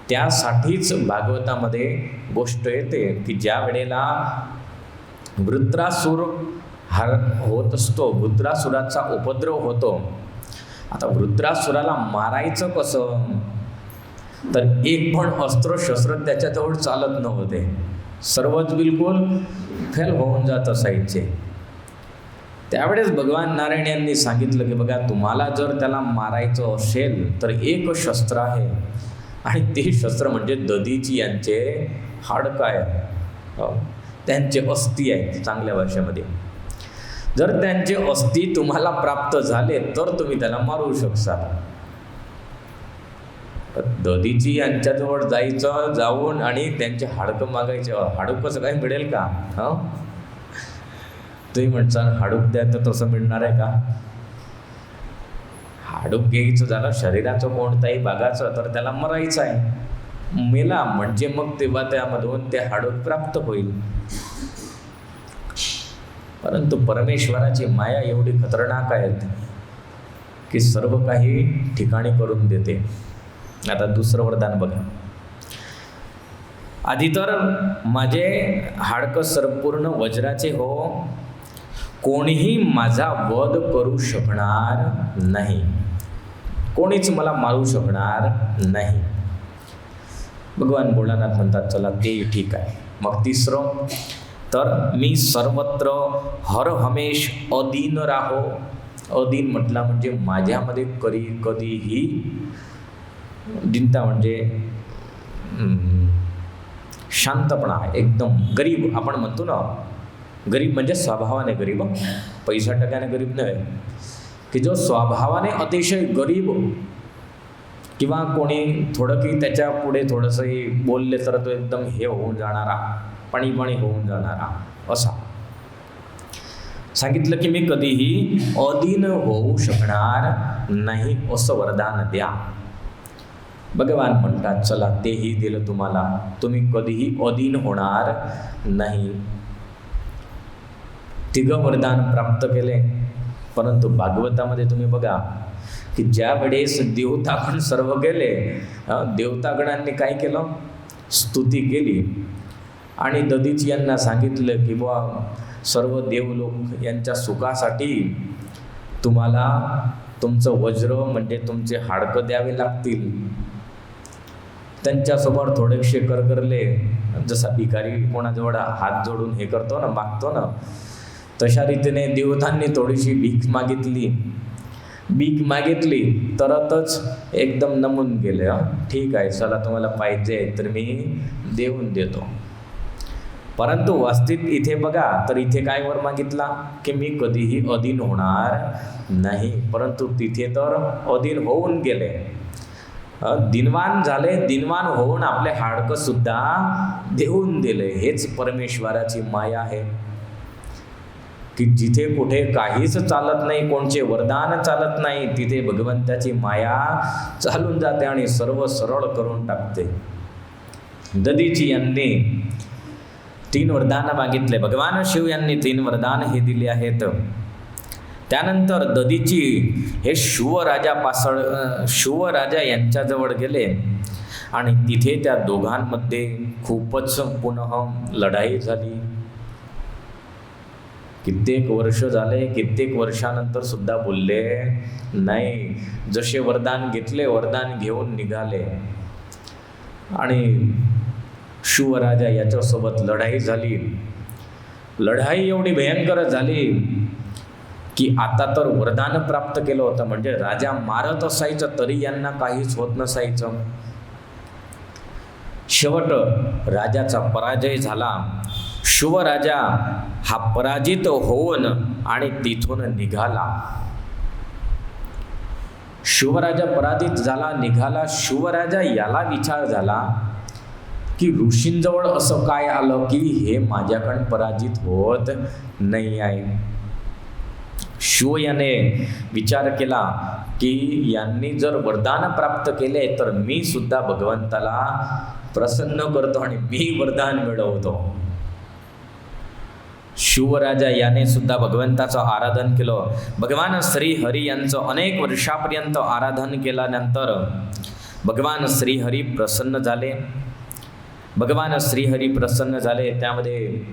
त्यासाठीच भागवतामध्ये गोष्ट येते की ज्या वेळेला वृत्रासूर होत असतो, वृत्रासुराचा उपद्रव होतो. आता वृत्रासुराला मारायचं कसं? तर एक पण अस्त्र शस्त्र त्याच्याजवळ चालत नव्हते. सर्वच बिलकुल फेल होऊन जात असायचे. त्यावेळेस भगवान नारायण यांनी सांगितलं की बघा, तुम्हाला जर त्याला मारायचं असेल तर एक शस्त्र आहे, आणि ते शस्त्र म्हणजे दधीची यांचे हाडकं आहे, त्यांचे अस्थी आहेत चांगल्या भाषेमध्ये. जर त्यांचे अस्थी तुम्हाला प्राप्त झाले तर तुम्ही त्याला मारू शकता. दधीची यांच्याजवळ जायचं, जाऊन आणि त्यांचे हाडकं मागायचे. हाडूक कसं काय मिळेल का? तुम्ही म्हणसान हाडूक द्या, तर तसं मिळणार आहे का? हाडूक घ्यायचं झालं शरीराचं कोणत्याही भागाचं तर त्याला मरायचं आहे. मेला म्हणजे मग तेव्हा त्यामधून ते हाडूक प्राप्त होईल. परंतु परमेश्वराची माया एवढी खतरनाक आहे की सर्व काही ठिकाणी करून देते. आता दुसरं वरदान बघा. आधी तर माझे हाडकं संपूर्ण वज्राचे हो, कोणीही माझा वध करू शकणार नाही, कोणीच मला मारू शकणार नाही. भगवान भोलानाथ म्हणतात चला ते ठीक आहे. मग तिसरं, तर मी सर्वत्र हर हमेश अधीन राहो. अधीन म्हटला म्हणजे माझ्यामध्ये कधीही दिनता म्हणजे शांतपणा, एकदम गरीब आपण म्हणतो ना, गरीब म्हणजे स्वभावाने गरीब, पैसा टक्याने गरीब नव्हे, की जो स्वभावाने अतिशय गरीब, किंवा कोणी थोडं की त्याच्या पुढे थोडंसंही बोलले तर तो एकदम हे होऊन जाणारा, पाणी होऊन जाणारा असा. सांगितलं की मी कधीही अधीन होऊ शकणार नाही असं वरदान द्या. भगवान म्हणतात चला तेही दिलं तुम्हाला, तुम्ही कधीही अधीन होणार नाही. 3 वरदान प्राप्त केले. परंतु भागवतामध्ये तुम्ही बघा की ज्या वेळेस देवतागण सर्व गेले, देवतागणांनी काय केलं? स्तुती केली आणि दधीची यांना सांगितलं की बुवा सर्व देवलोक यांच्या सुखासाठी तुम्हाला तुमचं वज्र म्हणजे तुमचे हाडकं द्यावे लागतील. त्यांच्यासमोर थोडेसे करले, जसा भिकारी कोणाजवळ हात जोडून हे करतो ना, मागतो ना, तशा रीतीने देवतांनी थोडीशी भीक मागितली तरच एकदम नमून गेले. ठीक आहे, चला तुम्हाला पाहिजे तर मी देऊन देतो. परंतु वास्तविक इथे बघा, तर इथे काय वर मागितला की मी कधीही अधीन होणार नाही. परंतु तिथे तर अधीन होऊन गेले, दिनवान झाले, दिनवान होऊन आपले हाडकं सुद्धा देऊन दिले. हेच परमेश्वराची माया आहे की जिथे कुठे काहीच चालत नाही, कोणचे वरदान चालत नाही, तिथे भगवंताची माया चालून जाते आणि सर्व सरळ करून टाकते. दधीची यांनी 3 वरदान मागितले. भगवान शिव यांनी 3 वरदान हे दिले आहेत. त्यानंतर दधीची हे शुवराजा यांच्याजवळ गेले आणि तिथे त्या दोघांमध्ये खूपच पुन्हा लढाई झाली. कित्येक वर्ष झाले, कित्येक वर्षानंतर सुद्धा बोलले नाही. जसे वरदान घेतले, वरदान घेऊन निघाले आणि शुवराजा याच्यासोबत लढाई झाली. लढाई एवढी भयंकर झाली की आता तर वरदान प्राप्त केलं होतं, म्हणजे राजा मारत असायचं तरी यांना काहीच होत नसायचं. शेवट राजाचा पराजय झाला. शुवराजा हा पराजित होऊन आणि तिथून निघाला. शुवराजा पराजित झाला, निघाला. शुवराजा याला विचार झाला की ऋषींजवळ असं काय आलं की हे माझ्याकडून पराजित होत नाही आहे. शिव याने विचार केला की यांनी जर वरदान प्राप्त केले तर मी सुद्धा भगवंताला प्रसन्न करतो आणि मी वरदान मिळवतो. शिवराजा याने सुद्धा भगवंताचं आराधन केलं. भगवान श्रीहरी यांचं अनेक वर्षापर्यंत आराधन केल्यानंतर भगवान श्रीहरी प्रसन्न झाले. भगवान श्रीहरी प्रसन्न झाले. त्यामध्ये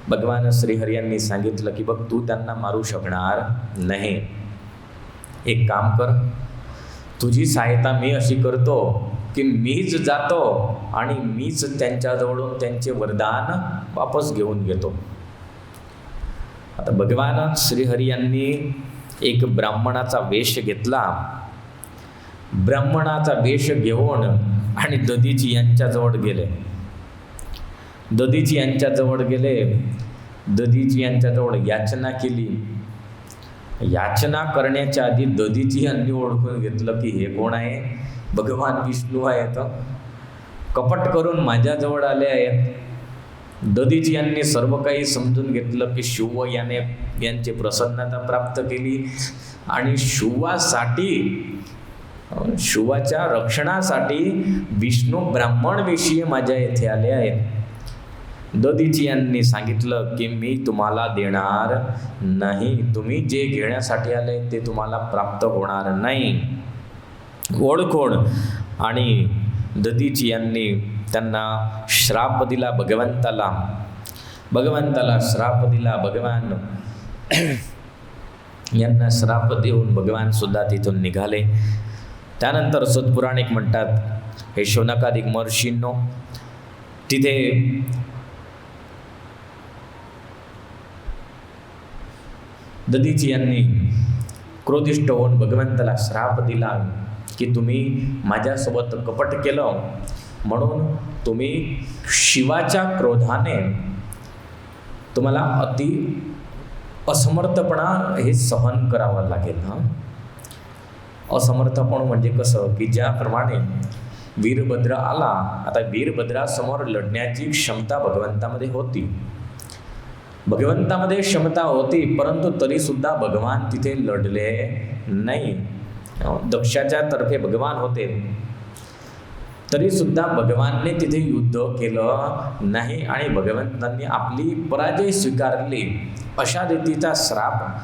भगवान श्रीहरी यांनी सांगितलं की बघ, तू त्यांना मारू शकणार नाही. एक काम कर, तुझी सहायता मी अशी करतो की मीच जातो आणि मीच त्यांच्याजवळून त्यांचे वरदान वापस घेऊन घेतो. आता भगवान श्रीहरी यांनी एक ब्राह्मणाचा वेश घेतला. ब्राह्मणाचा वेश घेऊन आणि दधीची यांच्याजवळ गेले. दधीची यांच्याजवळ गेले. दधीची यांच्याजवळ याचना केली. याचना करण्याच्या आधी दधीची यांनी ओळखून घेतलं की हे कोण आहे? भगवान विष्णू आहेत. कपट करून माझ्याजवळ आले आहेत. दधीची यांनी सर्व काही समजून घेतलं की शिव याने यांची प्रसन्नता प्राप्त केली आणि शिवाच्या रक्षणासाठी विष्णू ब्राह्मण विषयी माझ्या येथे आले आहेत. दधीची यांनी सांगितलं की मी तुम्हाला देणार नाही. तुम्ही जे घेण्यासाठी आले ते तुम्हाला प्राप्त होणार नाही. ओळखोड आणि दधीची यांनी त्यांना श्राप दिला. भगवंताला श्राप दिला. भगवान यांना श्राप देऊन भगवान सुद्धा तिथून निघाले. त्यानंतर सत्पुराणिक म्हणतात, हे शौनकादिक महर्षींनो, तिथे दधीची यांनी क्रोधिष्ट होऊन भगवंताला श्राप दिला की तुम्ही माझ्यासोबत कपट केलं, म्हणून तुम्ही शिवाच्या क्रोधाने तुम्हाला अति असमर्थपणा हे सहन करावं लागेल. असमर्थपण म्हणजे कसं की ज्याप्रमाणे वीरभद्र आला, आता वीरभद्रासमोर लढण्याची क्षमता भगवंतामध्ये होती. भगवंतामध्ये क्षमता होती, परंतु तरीसुद्धा भगवान तिथे लढले नाही. दक्षाच्या तर्फे भगवान होते, तरीसुद्धा भगवानने तिथे युद्ध केलं नाही आणि भगवंतांनी आपली पराजय स्वीकारली. अशा रीतीचा श्राप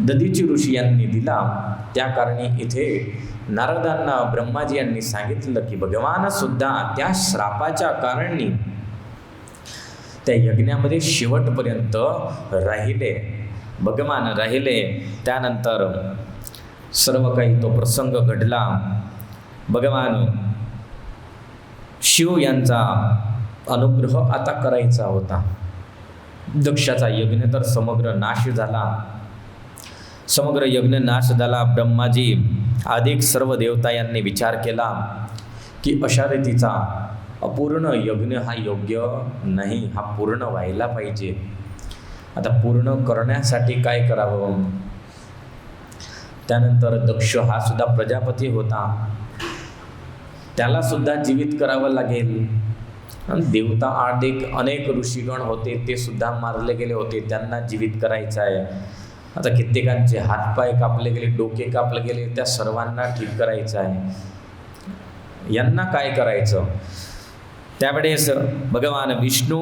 दधीची ऋषी यांनी दिला. त्या कारणी इथे नारदांना ब्रह्माजी यांनी सांगितलं की भगवान सुद्धा त्या श्रापाच्या कारणी त्या यज्ञामध्ये शेवटपर्यंत राहिले. भगवान राहिले. त्यानंतर सर्व काही तो प्रसंग घडला. भगवान शिव यांचा अनुग्रह आता करायचा होता. दक्षाचा यज्ञ तर समग्र नाश झाला. समग्र यज्ञ नाश झाला. ब्रह्माजी अधिक सर्व देवता यांनी विचार केला की अशा रीतीचा अपूर्ण यज्ञ हा योग्य नाही, हा पूर्ण व्हायला पाहिजे. आता पूर्ण करण्यासाठी काय करावं? त्यानंतर दक्ष हा सुद्धा प्रजापती होता, त्याला सुद्धा जीवित करावं लागेल. देवता अनेक ऋषीगण होते, ते सुद्धा मारले गेले होते, त्यांना जीवित करायचं आहे. आता कित्येकांचे हातपाय कापले गेले, डोके कापले गेले, त्या सर्वांना ठीक करायचं आहे. यांना काय करायचं? त्यावेळेस भगवान विष्णू,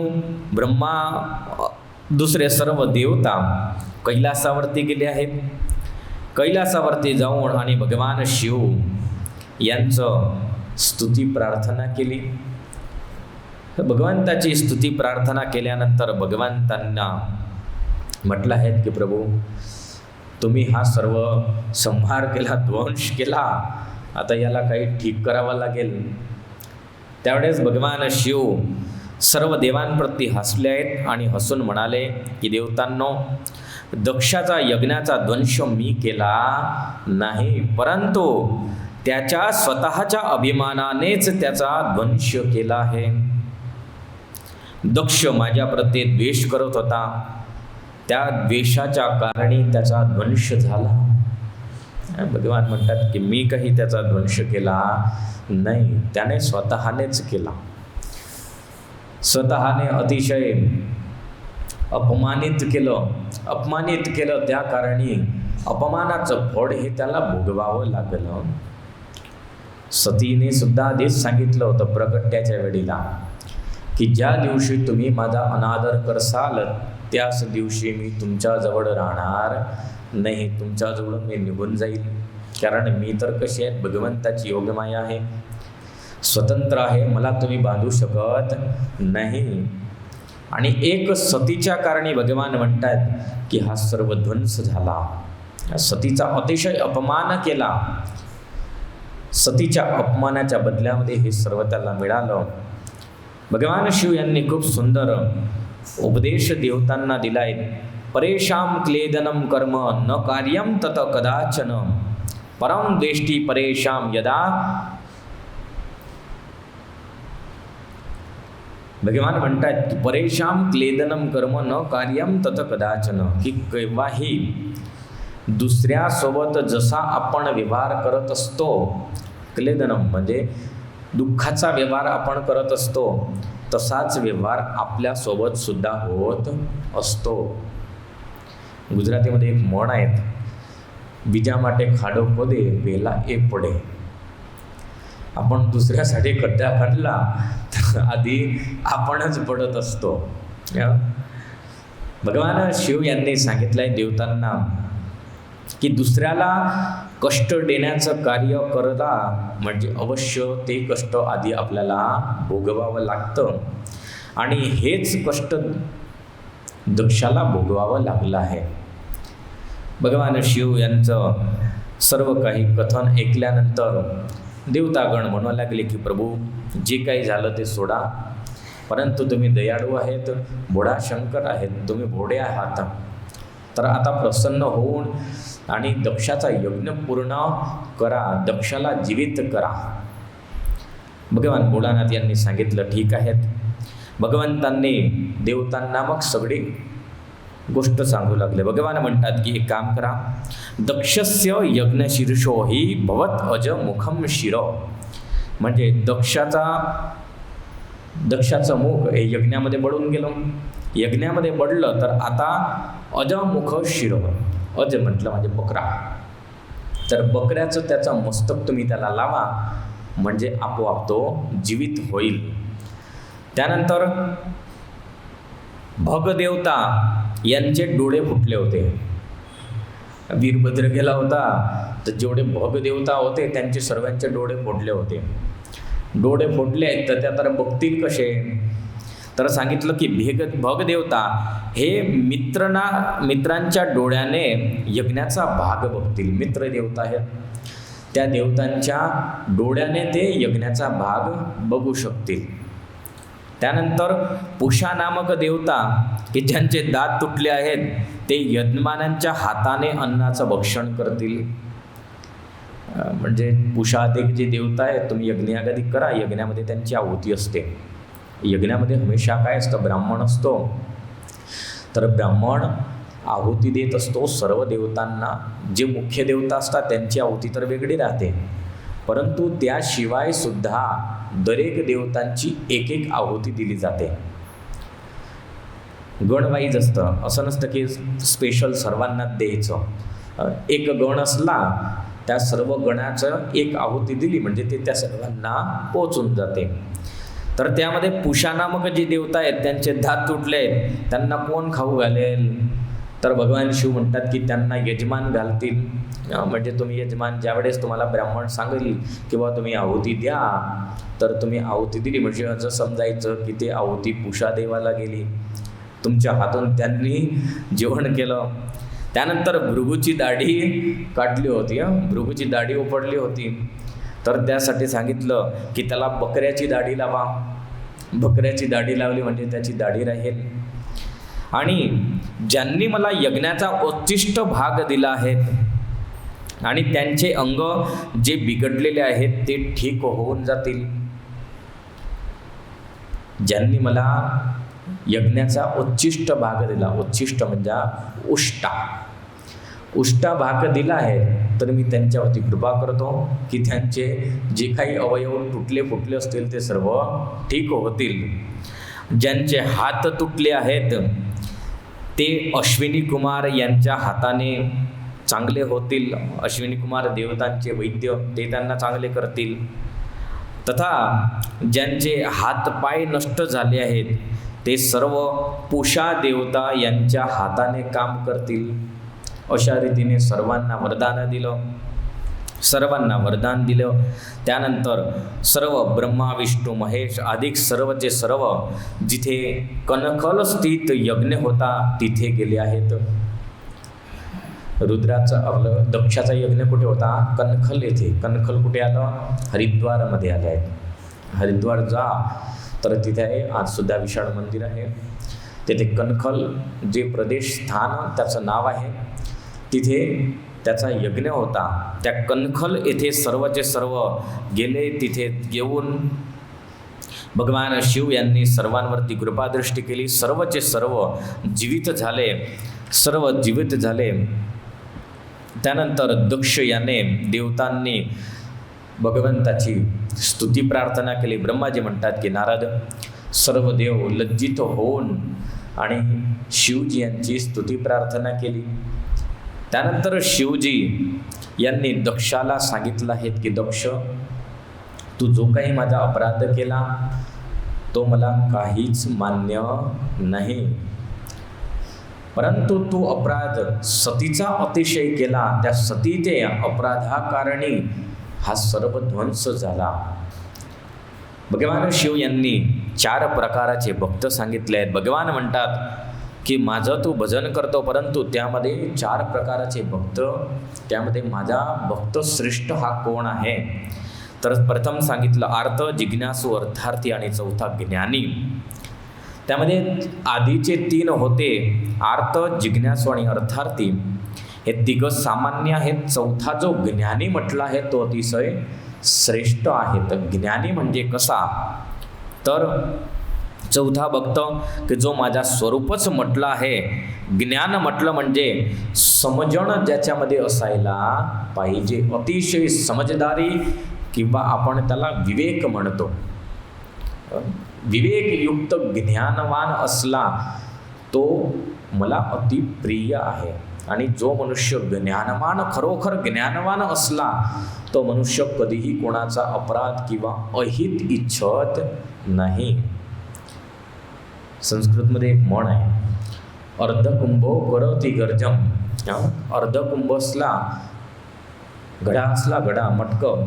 ब्रह्मा, दुसरे सर्व देवता कैलासावरती गेले आहेत. कैलासावरती जाऊन आणि भगवान शिव यांचं स्तुती प्रार्थना केली. भगवंताची स्तुती प्रार्थना केल्यानंतर भगवंतांना म्हटलं आहेत की प्रभू तुम्ही हा सर्व संहार केला, ध्वंस केला, आता याला काही ठीक करावं लागेल. त्यावेळेस भगवान शिव सर्व देवांप्रती हसले आहेत आणि हसून म्हणाले की देवतांनो, दक्षाचा यज्ञाचा ध्वंस मी केला नाही, परंतु त्याच्या स्वतःच्या अभिमानानेच त्याचा ध्वंस केला आहे. दक्ष माझ्याप्रती द्वेष करत होता, त्या द्वेषाच्या कारणी त्याचा ध्वंस झाला. भगवान म्हणतात की मी काही त्याचा ध्वंस केला नाही, त्याने स्वतःनेच केला. स्वतःने अतिशय अपमानित केलं, त्या कारणी अपमानाचं फळ हे त्याला भोगवावं लागलं. सतीने सुद्धा आधीच सांगितलं होतं प्रकट्याच्या वेळेला की ज्या दिवशी तुम्ही माझा अनादर करसाल त्याच दिवशी मी तुमच्याजवळ राहणार नाही, तुमच्याजवळ मी निघून जाईल. कारण मी तर कशी आहे, भगवंताची योगमाया आहे, स्वतंत्र आहे, मला तुम्ही बांधू शकत नाही. आणि एक सतीच्या कारणी भगवान म्हणतात की हा सर्व ध्वंस झाला. सतीचा अतिशय अपमान केला, सतीच्या अपमानाच्या बदल्यामध्ये हे सर्व त्याला मिळालं. भगवान शिव यांनी खूप सुंदर उपदेश देवतांना दिलाय. परेशाम क्लेदनम कर्म न कार्यम तत कदाचन परम द्वेष्टी परेशाम यदा. भगवान म्हणतात की परेशाम क्लेदनम कर्म न कार्यम तत कदाचन, की केव्हाही दुसऱ्यासोबत जसा आपण व्यवहार करत असतो, क्लेदनम म्हणजे दुःखाचा व्यवहार आपण करत असतो, तसाच व्यवहार आपल्यासोबत सुद्धा होत असतो. गुजरातीमध्ये एक म्हण आहे, बीजा माटे खाडो खोदे वेला ए पडे. आपण दुसऱ्यासाठी खड्डा काढला तर आधी आपणच पडत असतो. भगवान शिव यांनी सांगितलंय देवतांना की दुसऱ्याला कष्ट देण्याचं कार्य करता म्हणजे अवश्य ते कष्ट आधी आपल्याला भोगवावं लागतं. आणि हेच कष्ट दक्षाला भोगवावं लागलं आहे. भगवान शिव यांचं सर्व काही कथन ऐकल्यानंतर देवतागण म्हणू लागले की प्रभू जे काही झालं ते सोडा, परंतु तुम्ही दयाळू आहेत, भोळा शंकर आहेत, तुम्ही भोळे आहात, तर आता प्रसन्न होऊन आणि दक्षाचा यज्ञ पूर्ण करा, दक्षाला जीवित करा. भगवान भोळानाथ यांनी सांगितलं ठीक आहेत. भगवंतांनी देवतांना मग सगळी गोष्ट सांगू लागले. भगवान म्हणतात की एक काम करा, दक्षस्य यज्ञशीर्षो हि भवत अज मुखम शिर. म्हणजे दक्षाचं मुख हे यज्ञामध्ये बळून गेलं, यज्ञामध्ये बडलं तर आता अजमुख शिर. अज म्हटलं म्हणजे बकरा, तर बकऱ्याचं त्याचं मस्तक तुम्ही त्याला लावा म्हणजे आपोआप तो जीवित होईल. त्यानंतर भगदेवता यांचे डोळे फुटले होते. वीरभद्र गेला होता तर जेवढे भगदेवता होते त्यांचे सर्वांचे डोळे फोडले होते. डोळे फोडले तर त्या तर बघतील कसे, तर सांगितलं की भगदेवता हे मित्रांच्या डोळ्याने यज्ञाचा भाग बघतील. मित्र देवता आहेत, त्या देवतांच्या डोळ्याने ते यज्ञाचा भाग बघू शकतील. त्यानंतर पुषा नामक देवता की ज्यांचे दात तुटले आहेत ते यजमानांच्या हाताने अन्नाचं भक्षण करतील. म्हणजे पुषादेव जे देवता आहेत, तुम्ही यज्ञागादी करा, यज्ञामध्ये त्यांची आहुती असते. यज्ञामध्ये हमेशा काय असतं, ब्राह्मण असतो, तर ब्राह्मण आहुती देत असतो सर्व देवतांना. जे मुख्य देवता असतात त्यांची आहुती तर वेगळी राहते, परंतु त्याशिवाय सुद्धा दरेक देवतांची एक एक आहुती दिली जाते. गणवाईज असतं, असं नसतं की स्पेशल सर्वांना द्यायचं. एक गण असला त्या सर्व गणाचं एक आहुती दिली म्हणजे ते त्या सर्वांना पोचून जाते. तर त्यामध्ये पुषा नामक जे देवता आहेत त्यांचे दात तुटले आहेत, त्यांना कोण खाऊ घालेल, तर भगवान शिव म्हणतात की त्यांना यजमान घालतील. म्हणजे तुम्ही यजमान ज्यावेळेस तुम्हाला ब्राह्मण सांगेल किंवा तुम्ही आहुती द्या, तर तुम्ही आहुती दिली म्हणजे असं समजायचं की ते आहुती पुषा देवाला गेली. तुमच्या हातून त्यांनी जेवण केलं. त्यानंतर भृगूची दाढी काढली होती, भृगूची दाढी उपडली होती. तर त्यासाठी सांगितलं की त्याला बकऱ्याची दाढी लावा. बकऱ्याची दाढी लावली म्हणजे त्याची दाढी राहील. आणि ज्यांनी मला यज्ञाचा उच्छिष्ट भाग दिला आहे आणि त्यांचे अंग जे बिघडलेले आहेत ते ठीक होऊन जातील. ज्यांनी मला यज्ञाचा उच्छिष्ट भाग दिला, उच्छिष्ट म्हणजे उष्टा भाग दिला आहे, तर मी त्यांच्यावरती कृपा करतो की त्यांचे जे काही अवयव तुटले फुटले असतील ते सर्व ठीक होतील. ज्यांचे हात तुटले आहेत ते अश्विनी कुमार यांच्या हाताने चांगले होतील. अश्विनी कुमार देवतांचे वैद्य, ते त्यांना चांगले करतील. तथा ज्यांचे हातपाय नष्ट झाले आहेत ते सर्व पूषा देवता यांच्या हाताने काम करतील. अशा रीतीने सर्वांना वरदान दिलं. त्यानंतर सर्व ब्रह्मा विष्णू महेश अधिक सर्वचे सर्व जिथे कणखल स्थित यज्ञ होता तिथे गेले आहेत. रुद्राचा आपलं दक्षाचा यज्ञ कुठे होता? कणखल येथे. कणखल कुठे आलं? हरिद्वारमध्ये आले आहेत. हरिद्वार जा तर तिथे आहे, आज सुद्धा विशाळ मंदिर आहे. तेथे कणखल जे प्रदेश स्थान त्याचं नाव आहे, तिथे त्याचा यज्ञ होता. त्या कणखल येथे सर्वचे सर्व गेले. तिथे येऊन भगवान शिव यांनी सर्वांवरती कृपादृष्टी केली. सर्वचे सर्व जीवित झाले. त्यानंतर दक्ष याने देवतांनी भगवंताची स्तुती प्रार्थना केली. ब्रह्माजी म्हणतात की नारद सर्व देव लज्जित होऊन आणि शिवजी यांची स्तुती प्रार्थना केली. त्यानंतर शिवजी यांनी दक्षाला सांगितलं आहे की दक्ष, तू जो काही माझा अपराध केला तो मला काहीच मान्य नाही, परंतु तू अपराध सतीचा अतिशय केला. त्या सतीचे अपराधाकारणी हा सर्व ध्वंस झाला. भगवान शिव यांनी 4 प्रकाराचे भक्त सांगितले आहेत. भगवान म्हणतात की माझं तू भजन करतो, परंतु त्यामध्ये 4 प्रकाराचे भक्त, त्यामध्ये माझा भक्त श्रेष्ठ हा कोण आहे? तर प्रथम सांगितलं आर्त, जिज्ञासू, अर्थार्थी आणि चौथा ज्ञानी. त्यामध्ये आधीचे 3 होते, आर्त, जिज्ञासू आणि अर्थार्थी, हे 3 सामान्य आहेत. चौथा जो ज्ञानी म्हटला आहे तो अतिशय श्रेष्ठ आहे. तर ज्ञानी म्हणजे कसा? तर चौथा भक्त की जो माझा स्वरूपच म्हटलं आहे. ज्ञान म्हटलं म्हणजे समजणं ज्याच्यामध्ये असायला पाहिजे, अतिशय समजदारी, किंवा आपण त्याला विवेक म्हणतो. विवेकयुक्त ज्ञानवान असला तो मला अति प्रिय आहे. आणि जो मनुष्य ज्ञानवान, खरोखर ज्ञानवान असला तो मनुष्य कधीही कोणाचा अपराध किंवा अहित इच्छत नाही. संस्कृतमध्ये एक म्हण आहे, अर्धकुंभो करोति गर्जम. अर्धकुंभ असला, घडा मटकं,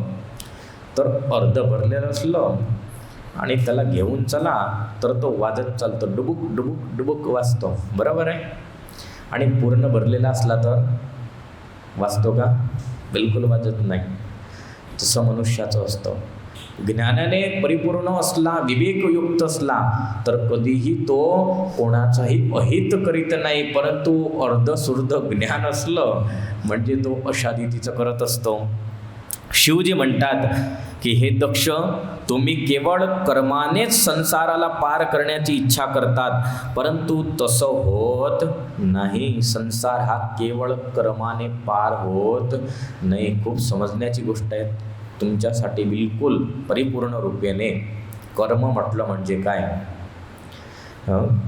तर अर्ध भरलेलं असलं आणि त्याला घेऊन चला तर तो वाजत चालतो, डुबुक डुबुक डुबुक वाजतो, बरोबर आहे. आणि पूर्ण भरलेला असला तर वाजतो का? बिलकुल वाजत नाही. तसं मनुष्याचं असतं. ज्ञानाने परिपूर्ण असला, विवेकयुक्त असला तर कधीही तो कोणाचाही अहित करीत नाही, परंतु अर्धसुर्ध ज्ञान असलं म्हणजे तो अशा रीतीचं करत असतो. शिवजी म्हणतात की हे दक्ष, तुम्ही केवळ कर्मानेच संसाराला पार करण्याची इच्छा करतात, परंतु तसं होत नाही. संसार हा केवळ कर्माने पार होत नाही. खूप समजण्याची गोष्ट आहे तुमच्यासाठी बिलकुल परिपूर्ण रूपेने. कर्म म्हटलं म्हणजे काय?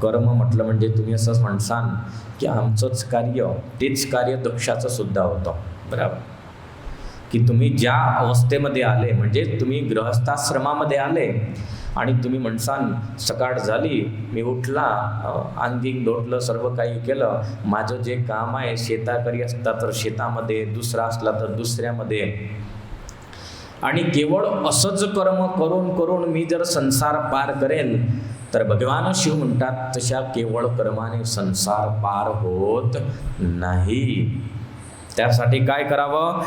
कर्म म्हटलं म्हणजे तुम्ही असंच म्हणसान की आमचंच कार्य, तेच कार्य दक्षाचं सुद्धा होतं, बरोबर. की तुम्ही ज्या अवस्थेमध्ये आले, म्हणजे तुम्ही गृहस्थाश्रमामध्ये आले आणि तुम्ही म्हणसान सकाळ झाली, मी उठला, अंगिंग धोटलं, सर्व काही केलं, माझं जे काम आहे, शेताकरी असता तर शेतामध्ये, दुसरा असला तर दुसऱ्यामध्ये, आणि केवळ असंच कर्म करून करून मी जर संसार पार करेल तर भगवान शिव म्हणतात तशा केवळ कर्माने संसार पार होत नाही. त्यासाठी काय करावं,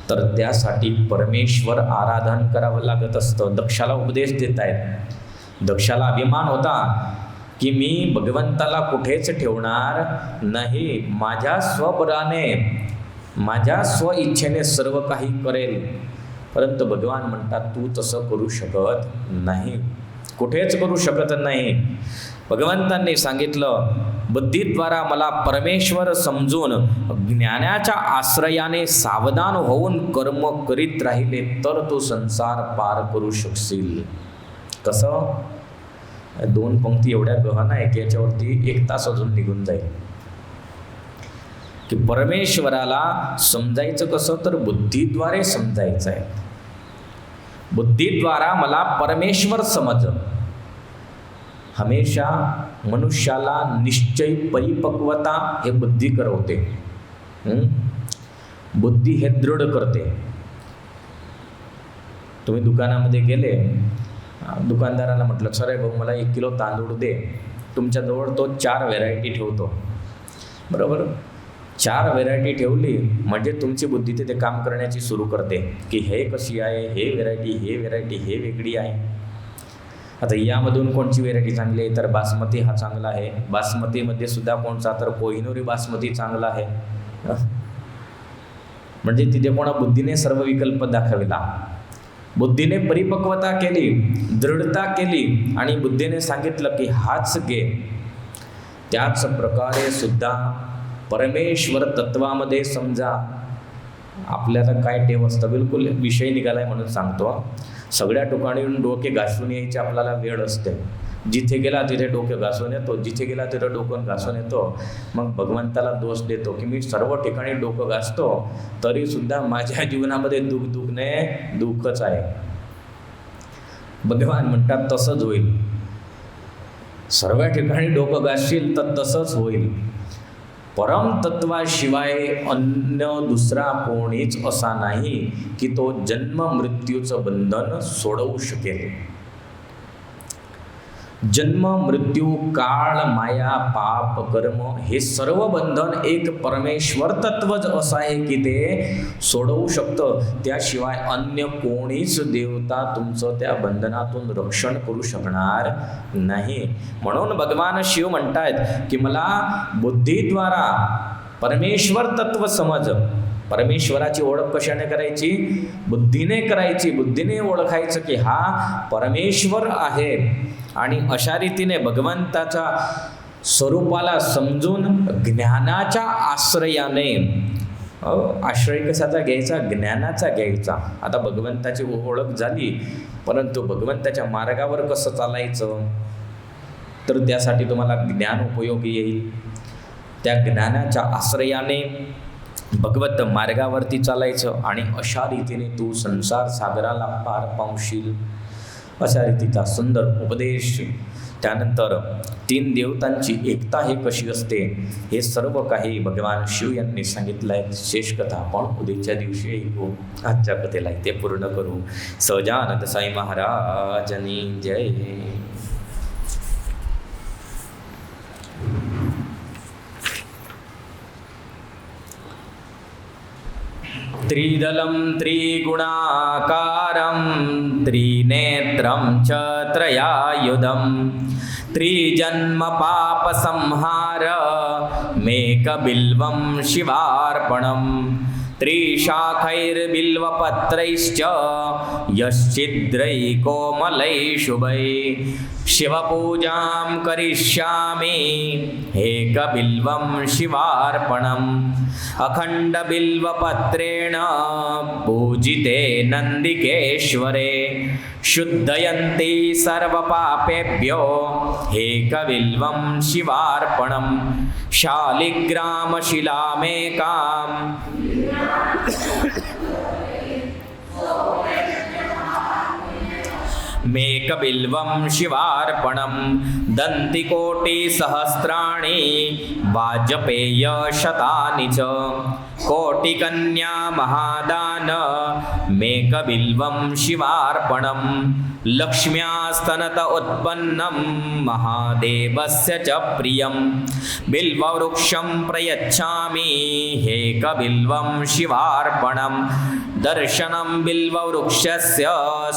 तर त्यासाठी परमेश्वर आराधन करावं लागत असतं. दक्षाला उपदेश देत आहेत. दक्षाला अभिमान होता की मी भगवंताला कुठेच ठेवणार नाही, माझ्या स्वबळाने माझ्या स्वइच्छेने सर्व काही करेल. परंतु भगवान म्हणतात तू तसं करू शकत नाही, कुठेच करू शकत नाही. भगवंतांनी सांगितलं बुद्धीद्वारा मला परमेश्वर समजून ज्ञानाच्या आश्रयाने सावधान होऊन कर्म करीत राहिले तर तू संसार पार करू शकशील. कसं? 2 पंक्ती एवढ्या गहन आहे की याच्यावरती 1 तास अजून निघून जाईल. की परमेश्वराला समजायचं कसं, तर बुद्धीद्वारे समजायचं आहे. बुद्धीद्वारा मला परमेश्वर समज. हमेशा मनुष्याला निश्चय परिपक्वता हे बुद्धी करवते. बुद्धी हे दृढ करते. तुम्ही दुकानामध्ये गेले, दुकानदाराला म्हटलं सर भाऊ मला 1 किलो तांदूळ दे. तुमच्याजवळ तो 4 व्हेरायटी ठेवतो, बरोबर. 4 व्हेरायटी ठेवली म्हणजे तुमची बुद्धी ते काम करण्याची सुरू करते की हे कशी आहे, हे व्हेरायटी हे वेगळी आहे. आता यामधून कोणची व्हेरायटी चांगली आहे, तर बासमती हा चांगला आहे. बासमतीमध्ये सुद्धा कोणचा, तर कोहिनूरी बासमती चांगला आहे. म्हणजे तिथे कोणा बुद्धीने सर्व विकल्प दाखविला, बुद्धीने परिपक्वता केली, दृढता केली आणि बुद्धीने सांगितलं की हाच घे. त्याच प्रकारे सुद्धा परमेश्वर तत्वामध्ये समजा. आपल्याला काय टेव असतं, बिलकुल विषय निघालाय म्हणून सांगतो. सगळ्या ठिकाणी डोके घासून यायची आपल्याला वेळ असते. जिथे गेला तिथे डोके घासून येतो, जिथे गेला तिथे डोकं घासून येतो. मग भगवंताला दोष देतो की मी सर्व ठिकाणी डोकं घासतो तरी सुद्धा माझ्या जीवनामध्ये दुःखच आहे. भगवान म्हणतात तसंच होईल. सर्व ठिकाणी डोकं घासशील तर तसंच होईल. परमतत्वाशिवाय अन्य दुसरा कोणीच असा नाही की तो जन्म मृत्यूचं बंधन सोडवू शकेल. जन्म मृत्यू काळ माया पाप कर्म हे सर्व बंधन एक परमेश्वर तत्वच असं आहे की ते सोडवू शकतं. त्याशिवाय अन्य कोणीच देवता तुमचं त्या बंधनातून रक्षण करू शकणार नाही. म्हणून भगवान शिव म्हणतायत की मला बुद्धीद्वारा परमेश्वर तत्व समज. परमेश्वराची ओळख कशाने करायची? बुद्धीने करायची. बुद्धीने ओळखायचं की हा परमेश्वर आहे. आणि अशा रीतीने भगवंताच्या स्वरूपाला समजून ज्ञानाच्या आश्रयाने, आश्रय कशाचा घ्यायचा? ज्ञानाचा घ्यायचा. आता भगवंताची ओळख झाली, परंतु भगवंताच्या मार्गावर कसं चालायचं, तर त्यासाठी तुम्हाला ज्ञान उपयोगी येईल. त्या ज्ञानाच्या आश्रयाने भगवत मार्गावरती चालायचं आणि अशा रीतीने तू संसार सागराला पार पावशील. अशा रीतीचा सुंदर उपदेश. त्यानंतर 3 देवतांची एकता हे कशी असते हे सर्व काही भगवान शिव यांनी सांगितलं आहे. शेष कथा आपण उद्याच्या दिवशी ऐकू. आजच्या कथेला ते पूर्ण करू. सहजानंद साई महाराजांनी जय. त्रिदलं त्रिगुणाकारं त्रिनेत्रं च त्रयायुधं त्रिजन्म पापसंहार मेकबिल्वं शिवार्पणं त्रिशाखैर्बिल्वपत्रैश्च यश्चिद्रैकोमलैः शुभैः शिवपूजां करिष्यामि एकबिल्वं शिवार्पणम् अखण्डबिल्वपत्रेण पूजिते नन्दिकेश्वरे शुद्धयन्ति सर्वपापेभ्यो एकबिल्वं शिवार्पणम् शालिग्रामशिलामेकाम् मेकबिल्वं शिवार्पणं दन्तिकोटिसहस्राणि वाजपेयशतानि च कोटिकन्या महादान मेकबिल्वं शिवार्पणं लक्ष्म्यास्तनत उत्पन्नं महादेवस्य च प्रियं बिल्ववृक्षं प्रयच्छामि हेकबिल्वं शिवार्पणं दर्शनं बिल्ववृक्षस्य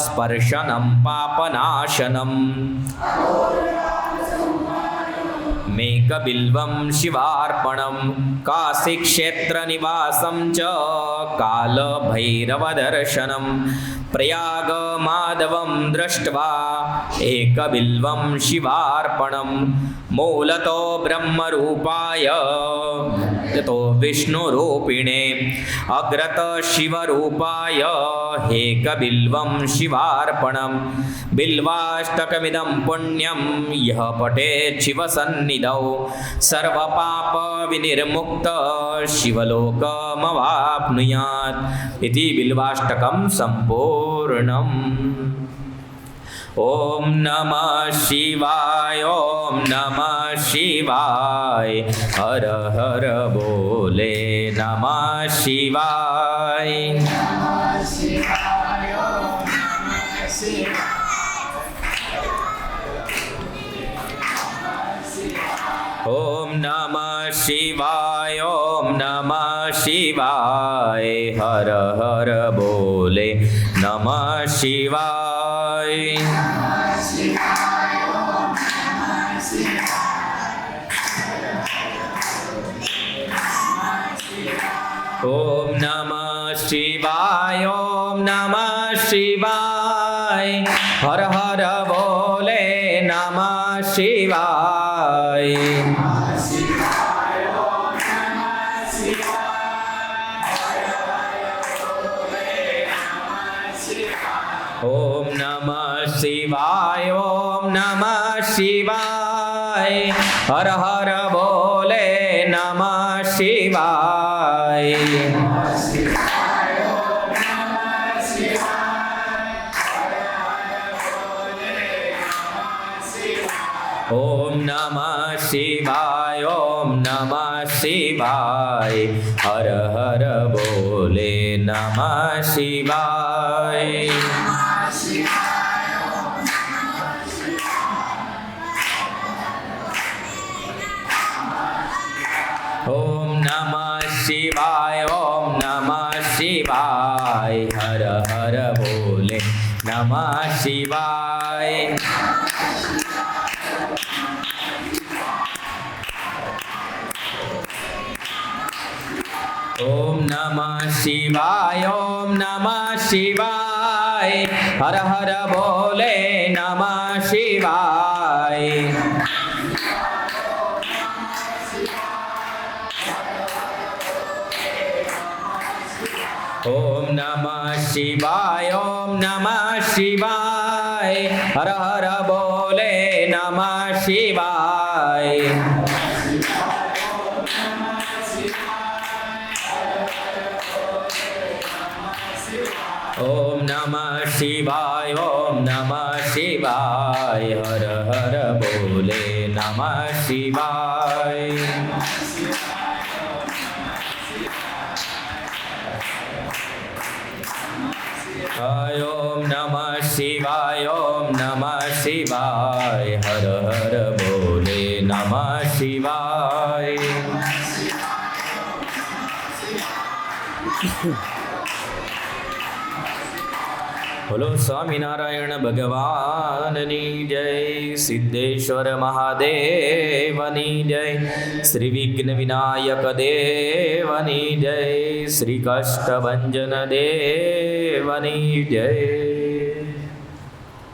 स्पर्शनं पापनाशनम् मेकबिल्वं शिवार्पणं काशीक्षेत्रनिवासं च कालभैरवदर्शनं प्रयागमाधवं दृष्ट्वा एकबिल्वं शिवार्पणं मूलतो ब्रह्मरूपाय यतो विष्णुरूपिणे अग्रत शिवरूपाय हेकबिल्वं शिवार्पणं बिल्वाष्टकमिदं पुण्यं यः पठेत् शिवसन्निधौ सर्वपापविनिर्मुक्त शिवलोकमवाप्नुयात् इति बिल्वाष्टकं सम्पूर्णम्। ओम नमः शिवाय, ओम नमः शिवाय, हर हर बोले नमः शिवाय। ओम नमः शिवाय, ओम नमः शिवाय, हर हर बोले नमः शिवाय। ओम नमः शिवाय, ओम नमः शिवाय, हर हर बोले नमः शिवाय। ओम नमः शिवाय, ओम नमः शिवाय, हर हर बोले नमः शिवाय। ओम नमः शिवाय, ओम नमः शिवाय, हर हर बोले नमः शिवाय। ओम नमः शिवाय, ओम नमः शिवाय, हर हर बोले नमः शिवाय। ओम नमः शिवाय, ओम नमः शिवाय, हर हर बोले नमः शिवाय। ओम नमः शिवाय, ओम नमः शिवाय, हर हर बोले नमः शिवाय। ओम नमः शिवाय, ओम नमः शिवाय, हर हर बोले नमः शिवाय। ओम नमः शिवाय, ओम नमः शिवाय, हर हर बोले नमः शिवाय। बोलो स्वामीनारायण भगवाननी जय, सिद्धेश्वर महादेवनी जय, श्री विघ्न विनायक देवनी जय, श्री कष्टभंजन देवनी जय।